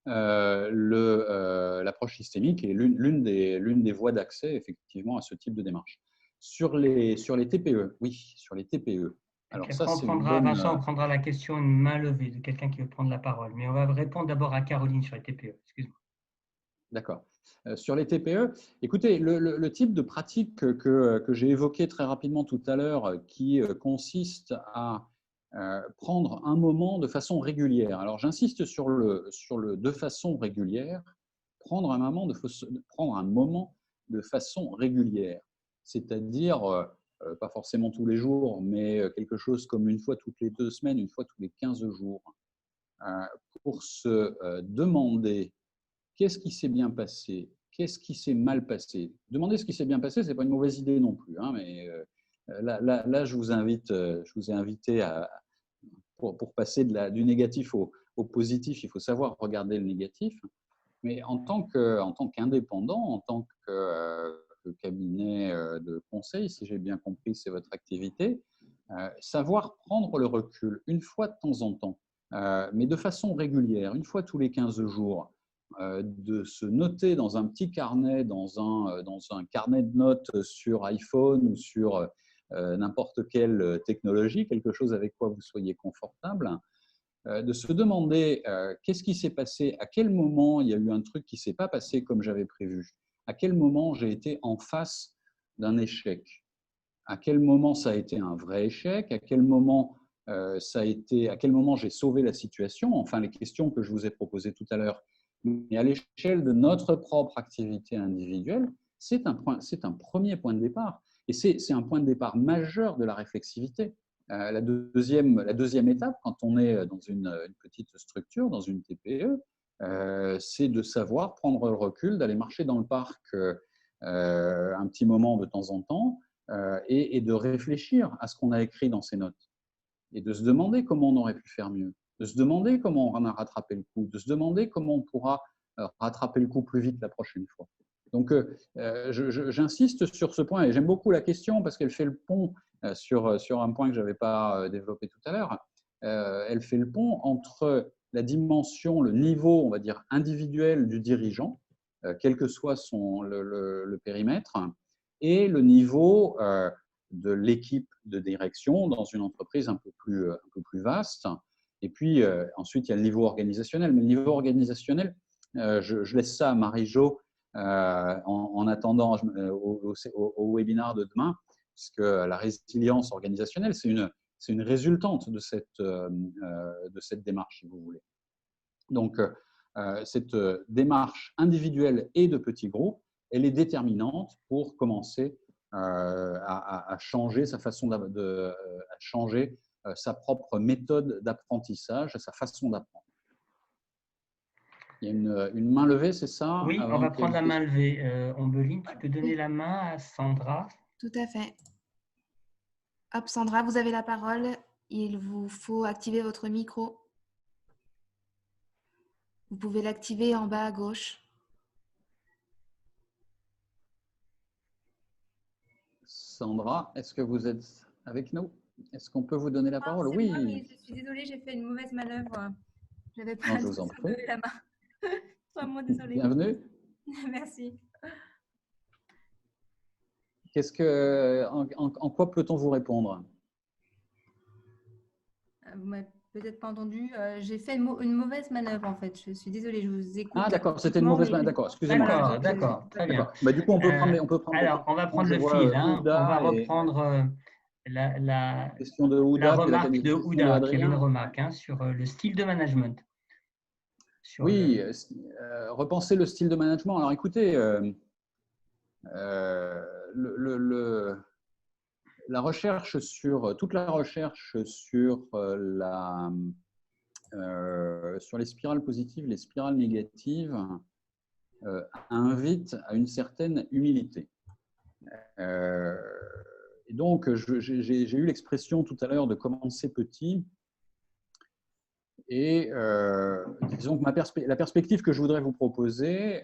l'approche systémique est l'une des voies d'accès effectivement à ce type de démarche. Sur les TPE, oui, sur les TPE. Alors Après, ça, c'est une bonne… Vincent, on prendra la question une main levée de quelqu'un qui veut prendre la parole. Mais on va répondre d'abord à Caroline sur les TPE. Excuse-moi. D'accord. Sur les TPE, écoutez, le type de pratique que j'ai évoqué très rapidement tout à l'heure, qui consiste à prendre un moment de façon régulière. Alors, j'insiste sur le de façon régulière, prendre un moment de façon régulière, c'est-à-dire pas forcément tous les jours, mais quelque chose comme une fois toutes les 2 semaines, une fois tous les 15 jours, pour se demander qu'est-ce qui s'est bien passé, qu'est-ce qui s'est mal passé. Demander ce qui s'est bien passé, ce n'est pas une mauvaise idée non plus, hein, mais là, je vous ai invité pour passer du négatif au positif, il faut savoir regarder le négatif. Mais en tant qu'indépendant, en tant que cabinet de conseil, si j'ai bien compris, c'est votre activité, savoir prendre le recul une fois de temps en temps, mais de façon régulière, une fois tous les 15 jours, de se noter dans un petit carnet, dans un carnet de notes sur iPhone ou sur n'importe quelle technologie, quelque chose avec quoi vous soyez confortable, de se demander qu'est-ce qui s'est passé, à quel moment il y a eu un truc qui ne s'est pas passé comme j'avais prévu, à quel moment j'ai été en face d'un échec, à quel moment ça a été un vrai échec, à quel moment à quel moment j'ai sauvé la situation, enfin les questions que je vous ai proposées tout à l'heure. Mais à l'échelle de notre propre activité individuelle, c'est un premier point de départ. Et c'est un point de départ majeur de la réflexivité. La deuxième étape, quand on est dans une petite structure, dans une TPE, c'est de savoir prendre le recul, d'aller marcher dans le parc un petit moment de temps en temps et de réfléchir à ce qu'on a écrit dans ces notes et de se demander comment on aurait pu faire mieux, de se demander comment on a rattrapé le coup, de se demander comment on pourra rattraper le coup plus vite la prochaine fois. Donc, j'insiste sur ce point et j'aime beaucoup la question parce qu'elle fait le pont sur un point que je n'avais pas développé tout à l'heure. Elle fait le pont entre la dimension, le niveau, on va dire, individuel du dirigeant, quel que soit le périmètre, et le niveau de l'équipe de direction dans une entreprise un peu plus vaste. Et puis, ensuite, il y a le niveau organisationnel. Mais le niveau organisationnel, je laisse ça à Marie-Jo en attendant au webinaire de demain, puisque la résilience organisationnelle, c'est une résultante de cette démarche, si vous voulez. Donc, cette démarche individuelle et de petits groupes, elle est déterminante pour commencer à changer sa façon à changer sa propre méthode d'apprentissage, sa façon d'apprendre. Il y a une main levée, c'est ça? Oui, on va prendre la main levée. Ombeline, tu peux donner la main à Sandra? Tout à fait. Hop, Sandra, vous avez la parole. Il vous faut activer votre micro. Vous pouvez l'activer en bas à gauche. Sandra, est-ce que vous êtes avec nous? Est-ce qu'on peut vous donner la parole? C'est Oui. moi, mais je suis désolée, j'ai fait une mauvaise manœuvre. Je n'avais pas Non, je vous en prie. levé la main. Vraiment désolée. Bienvenue. Merci. En quoi peut-on vous répondre? Vous m'avez peut-être pas entendu. J'ai fait une mauvaise manœuvre en fait. Je suis désolée, je vous écoute. Ah d'accord, c'était une mauvaise manœuvre. D'accord, excusez-moi. D'accord, très bien. Bah, du coup, on peut prendre. Alors, on va prendre le fil. On va reprendre la question de Ouda, remarque de Ouda, qui avait une remarque sur le style de management. Oui, repenser le style de management. Alors écoutez, toute la recherche sur les spirales positives, les spirales négatives, invite à une certaine humilité. Et donc, j'ai eu l'expression tout à l'heure de commencer petit. Et disons que la perspective que je voudrais vous proposer,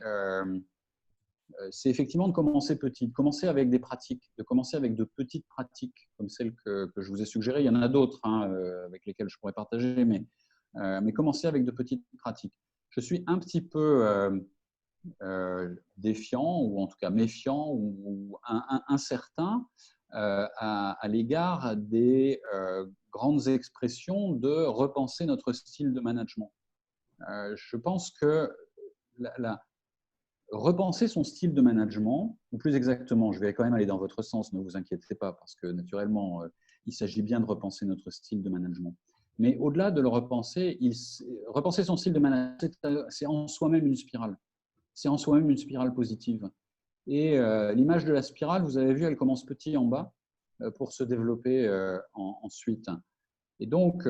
c'est effectivement de commencer petit, de commencer avec des pratiques, de commencer avec de petites pratiques, comme celles que je vous ai suggérées. Il y en a d'autres avec lesquelles je pourrais partager, mais commencer avec de petites pratiques. Je suis un petit peu défiant, ou en tout cas méfiant, ou incertain à l'égard des grandes expressions de repenser notre style de management. Je pense que repenser son style de management, ou plus exactement, je vais quand même aller dans votre sens, ne vous inquiétez pas, parce que naturellement, il s'agit bien de repenser notre style de management. Mais au-delà de le repenser, repenser son style de management, c'est en soi-même une spirale. C'est en soi-même une spirale positive. Et l'image de la spirale, vous avez vu, elle commence petit en bas pour se développer ensuite. Et donc,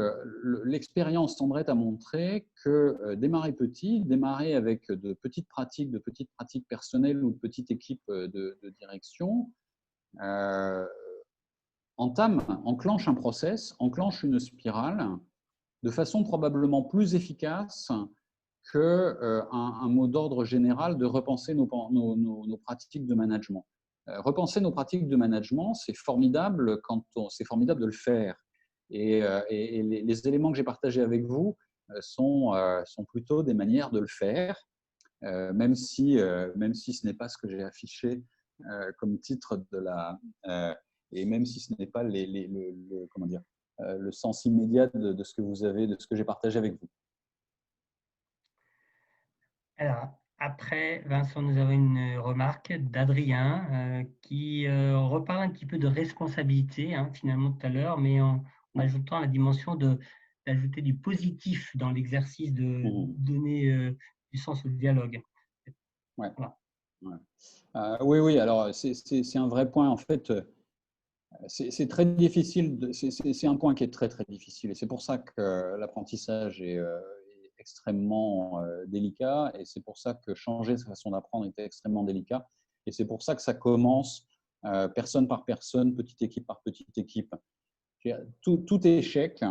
l'expérience tendrait à montrer que démarrer petit, démarrer avec de petites pratiques personnelles ou de petites équipes de direction, enclenche un process, enclenche une spirale de façon probablement plus efficace qu'un mot d'ordre général de repenser nos pratiques de management. Repenser nos pratiques de management, c'est formidable de le faire. Et les éléments que j'ai partagés avec vous sont plutôt des manières de le faire, même si ce n'est pas ce que j'ai affiché comme titre et même si ce n'est pas le sens immédiat de ce que vous avez, de ce que j'ai partagé avec vous. Alors, après, Vincent, nous avons une remarque d'Adrien qui reparle un petit peu de responsabilité, finalement, tout à l'heure, mais en ajoutant la dimension d'ajouter du positif dans l'exercice de donner du sens au dialogue. Ouais. Voilà. Ouais. Oui, alors c'est un vrai point. En fait, c'est très difficile. C'est un point qui est très, très difficile. Et c'est pour ça que l'apprentissage est extrêmement délicat. Et c'est pour ça que changer sa façon d'apprendre est extrêmement délicat. Et c'est pour ça que ça commence personne par personne, petite équipe par petite équipe. Tout échec,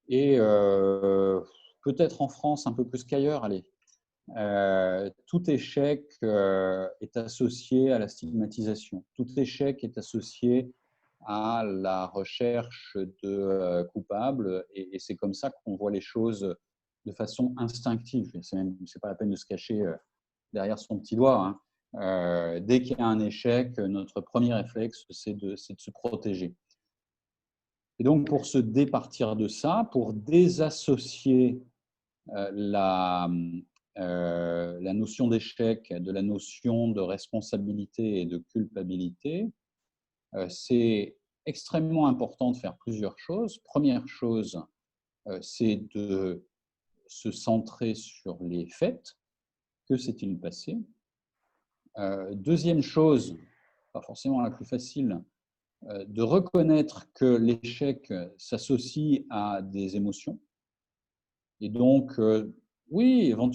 et peut-être en France un peu plus qu'ailleurs, allez, tout échec est associé à la stigmatisation. Tout échec est associé à la recherche de coupables, et c'est comme ça qu'on voit les choses de façon instinctive. C'est pas la peine de se cacher derrière son petit doigt. Dès qu'il y a un échec, notre premier réflexe, c'est de se protéger. Et donc, pour se départir de ça, pour désassocier la notion d'échec de la notion de responsabilité et de culpabilité, c'est extrêmement important de faire plusieurs choses. Première chose, c'est de se centrer sur les faits. Que s'est-il passé? Deuxième chose, pas forcément la plus facile, de reconnaître que l'échec s'associe à des émotions. Et donc, oui, en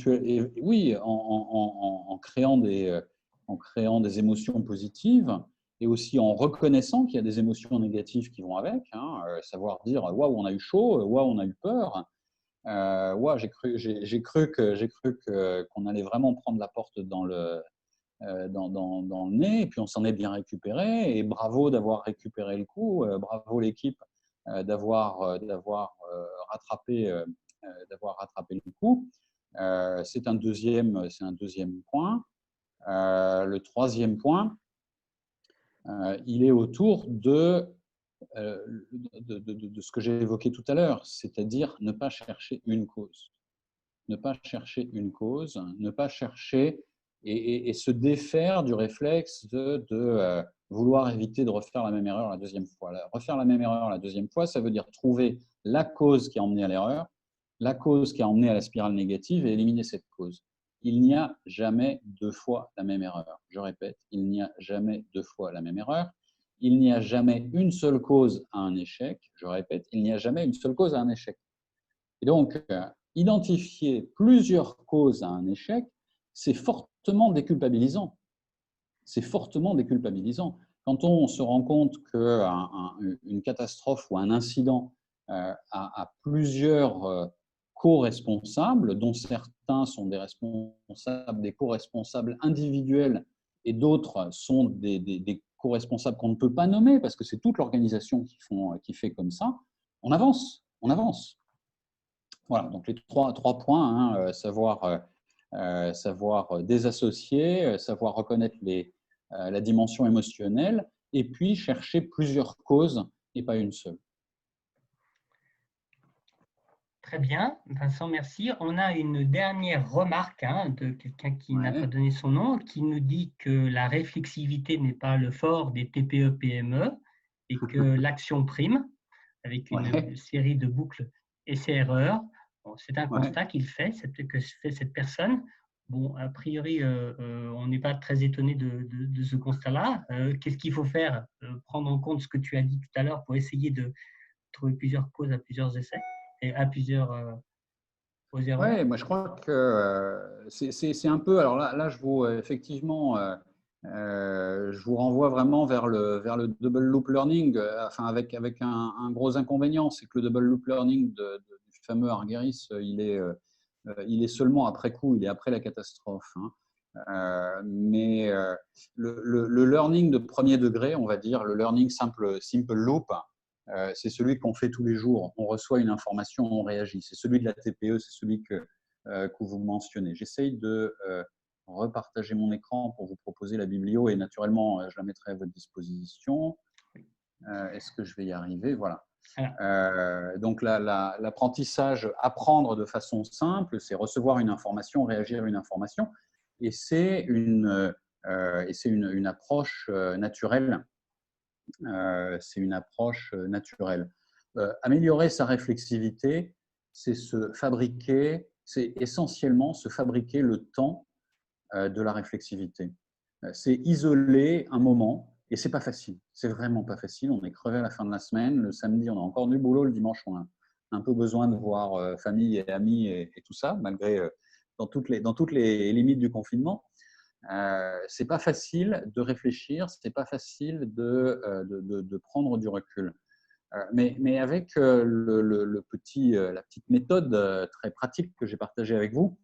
créant des émotions positives, et aussi en reconnaissant qu'il y a des émotions négatives qui vont avec, savoir dire « waouh, on a eu chaud, waouh, on a eu peur, waouh, j'ai cru qu'on allait vraiment prendre la porte dans le nez, et puis on s'en est bien récupéré, et bravo d'avoir récupéré le coup, bravo l'équipe d'avoir rattrapé le coup ». C'est un deuxième point. Le troisième point, il est autour de ce que j'ai évoqué tout à l'heure, c'est-à-dire ne pas chercher une cause. Ne pas chercher une cause, ne pas chercher et se défaire du réflexe de vouloir éviter de refaire la même erreur la deuxième fois. Refaire la même erreur la deuxième fois, ça veut dire trouver la cause qui a emmené à l'erreur, la cause qui a emmené à la spirale négative, et éliminer cette cause. Il n'y a jamais deux fois la même erreur. Je répète, il n'y a jamais deux fois la même erreur. il n'y a jamais une seule cause à un échec. Je répète, il n'y a jamais une seule cause à un échec. Et donc, identifier plusieurs causes à un échec, c'est fortement déculpabilisant. C'est fortement déculpabilisant. Quand on se rend compte qu'une catastrophe ou un incident a plusieurs co-responsables, dont certains sont des responsables, des co-responsables individuels et d'autres sont des co-responsables qu'on ne peut pas nommer parce que c'est toute l'organisation qui fait comme ça, on avance, on avance. Voilà, donc les trois points, hein, savoir désassocier, savoir reconnaître la dimension émotionnelle et puis chercher plusieurs causes et pas une seule. Très bien, Vincent, merci. On a une dernière remarque de quelqu'un qui n'a pas donné son nom, qui nous dit que la réflexivité n'est pas le fort des TPE-PME et que l'action prime, avec une série de boucles essais-erreurs. Bon, c'est un constat que fait cette personne. Bon, a priori, on n'est pas très étonné de ce constat-là. Qu'est-ce qu'il faut faire? Prendre en compte ce que tu as dit tout à l'heure pour essayer de trouver plusieurs causes à plusieurs essais et à plusieurs aux erreurs. Oui, moi je crois que c'est un peu. Alors là je vous effectivement, je vous renvoie vraiment vers le double loop learning, enfin avec un gros inconvénient, c'est que le double loop learning du fameux Argyris, il est seulement après coup, il est après la catastrophe. Hein. Mais le learning de premier degré, on va dire, le learning simple loop, c'est celui qu'on fait tous les jours. On reçoit une information, on réagit. C'est celui de la TPE, c'est celui que vous mentionnez. J'essaye de repartager mon écran pour vous proposer la biblio et naturellement, je la mettrai à votre disposition. Est-ce que je vais y arriver? Voilà. Donc, l'apprentissage, apprendre de façon simple, c'est recevoir une information, réagir à une information. Et c'est une approche naturelle. C'est une approche naturelle. Améliorer sa réflexivité, c'est essentiellement se fabriquer le temps de la réflexivité. C'est isoler un moment, et c'est pas facile. C'est vraiment pas facile. On est crevé à la fin de la semaine. Le samedi, on a encore du boulot. Le dimanche, on a un peu besoin de voir famille et amis et tout ça, malgré dans toutes les limites du confinement. C'est pas facile de réfléchir, c'est pas facile de prendre du recul. Mais avec la petite méthode très pratique que j'ai partagée avec vous,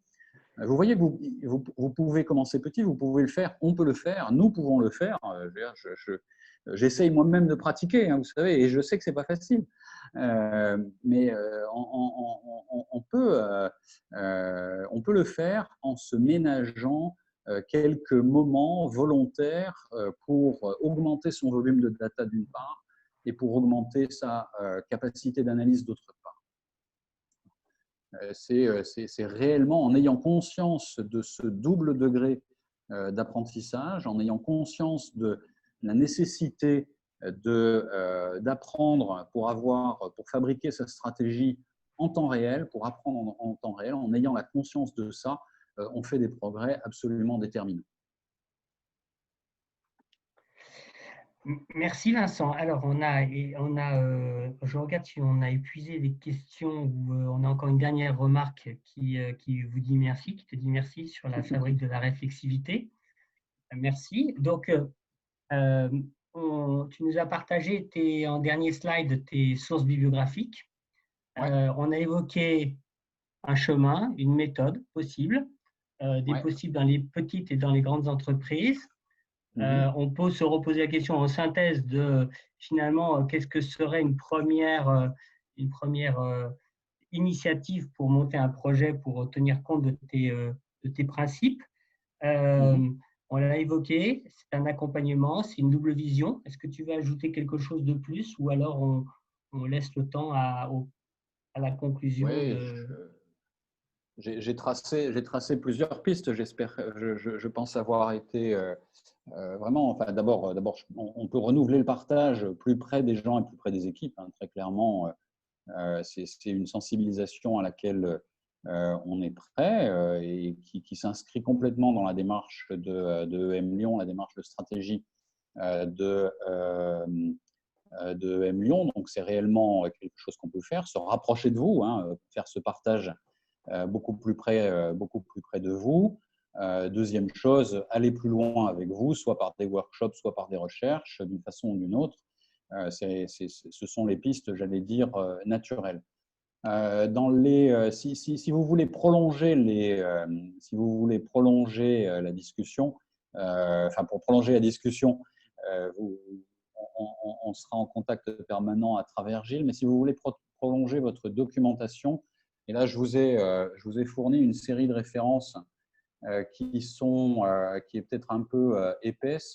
vous voyez que vous pouvez commencer petit, vous pouvez le faire, on peut le faire, nous pouvons le faire. J'essaye moi-même de pratiquer, hein, vous savez, et je sais que c'est pas facile. Mais on peut le faire en se ménageant quelques moments volontaires pour augmenter son volume de data d'une part et pour augmenter sa capacité d'analyse d'autre part. C'est réellement en ayant conscience de ce double degré d'apprentissage, en ayant conscience de la nécessité d'apprendre pour fabriquer sa stratégie en temps réel, pour apprendre en temps réel, en ayant la conscience de ça, on fait des progrès absolument déterminants. Merci Vincent. Alors je regarde si on a épuisé les questions ou on a encore une dernière remarque qui vous dit merci, qui te dit merci sur la fabrique de la réflexivité. Merci. Donc, tu nous as partagé en dernier slide tes sources bibliographiques. On a évoqué un chemin, une méthode possible, des possibles dans les petites et dans les grandes entreprises. On peut se reposer la question en synthèse de finalement qu'est-ce que serait une première initiative pour monter un projet, pour tenir compte de tes principes. On l'a évoqué, c'est un accompagnement, c'est une double vision. Est-ce que tu veux ajouter quelque chose de plus ou alors on laisse le temps à la conclusion? J'ai tracé plusieurs pistes. Je pense avoir été vraiment. Enfin, d'abord, on peut renouveler le partage plus près des gens et plus près des équipes. Hein, très clairement, c'est une sensibilisation à laquelle on est prêt et qui s'inscrit complètement dans la démarche de EM Lyon, la démarche de stratégie de M Lyon. Donc, c'est réellement quelque chose qu'on peut faire, se rapprocher de vous, hein, faire ce partage beaucoup plus près de vous. Deuxième chose, aller plus loin avec vous, soit par des workshops, soit par des recherches, d'une façon ou d'une autre. Ce sont les pistes, j'allais dire, naturelles. Si vous voulez prolonger la discussion, pour prolonger la discussion, on sera en contact permanent à travers Gilles. Mais si vous voulez prolonger votre documentation, et là je vous ai fourni une série de références qui est peut-être un peu épaisse.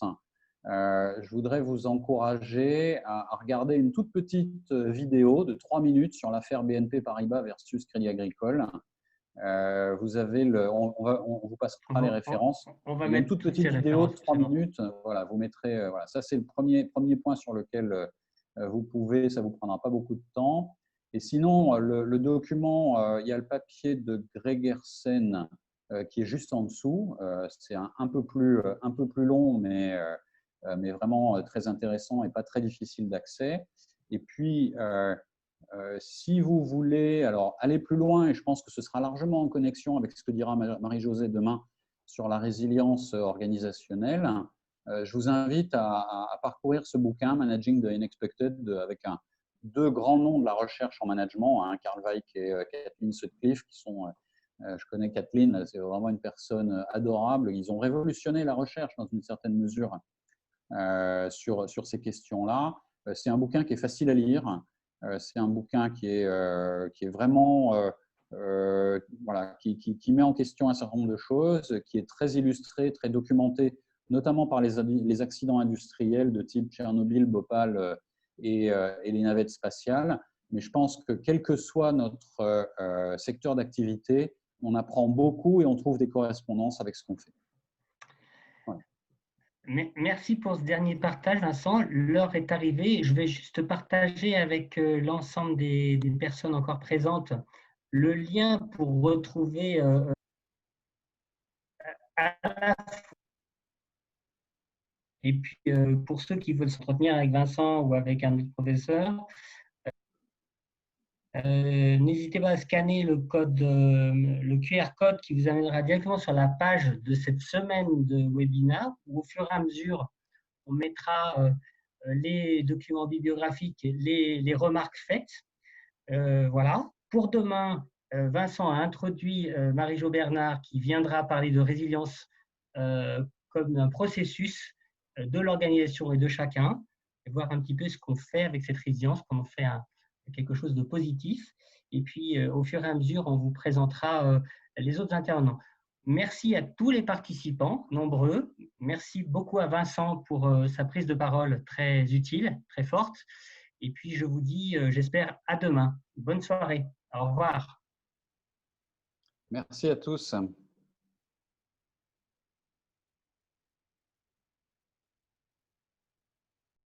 Je voudrais vous encourager à regarder une toute petite vidéo de 3 minutes sur l'affaire BNP Paribas versus Crédit Agricole. Vous avez on vous passera les références. On va Il y a une mettre toute petite vidéo de 3 minutes. Voilà, vous mettrez. Voilà, ça c'est le premier point sur lequel vous pouvez. Ça vous prendra pas beaucoup de temps. Et sinon, le document, il y a le papier de Gregersen qui est juste en dessous. C'est un peu plus long, mais vraiment très intéressant et pas très difficile d'accès. Et puis, si vous voulez aller plus loin, et je pense que ce sera largement en connexion avec ce que dira Marie-Josée demain sur la résilience organisationnelle, je vous invite à parcourir ce bouquin, Managing the Unexpected, avec deux grands noms de la recherche en management, hein, Carl Weick et Kathleen Sutcliffe, qui sont… je connais Kathleen, c'est vraiment une personne adorable. Ils ont révolutionné la recherche dans une certaine mesure sur ces questions-là. C'est un bouquin qui est facile à lire. C'est un bouquin qui est vraiment qui met en question un certain nombre de choses, qui est très illustré, très documenté, notamment par les accidents industriels de type Tchernobyl, Bhopal et les navettes spatiales. Mais je pense que quel que soit notre secteur d'activité, on apprend beaucoup et on trouve des correspondances avec ce qu'on fait. Voilà. Merci pour ce dernier partage, Vincent. L'heure est arrivée. Je vais juste partager avec l'ensemble des personnes encore présentes le lien pour retrouver à la fois. Et puis, pour ceux qui veulent s'entretenir avec Vincent ou avec un autre professeur, n'hésitez pas à scanner le QR code qui vous amènera directement sur la page de cette semaine de webinaire, où au fur et à mesure, on mettra les documents bibliographiques et les remarques faites. Voilà. Pour demain, Vincent a introduit Marie-Jo Bernard qui viendra parler de résilience comme un processus de l'organisation et de chacun, et voir un petit peu ce qu'on fait avec cette résilience, comment on fait quelque chose de positif. Et puis, au fur et à mesure, on vous présentera les autres intervenants. Merci à tous les participants, nombreux. Merci beaucoup à Vincent pour sa prise de parole très utile, très forte. Et puis, je vous dis, j'espère, à demain. Bonne soirée. Au revoir. Merci à tous.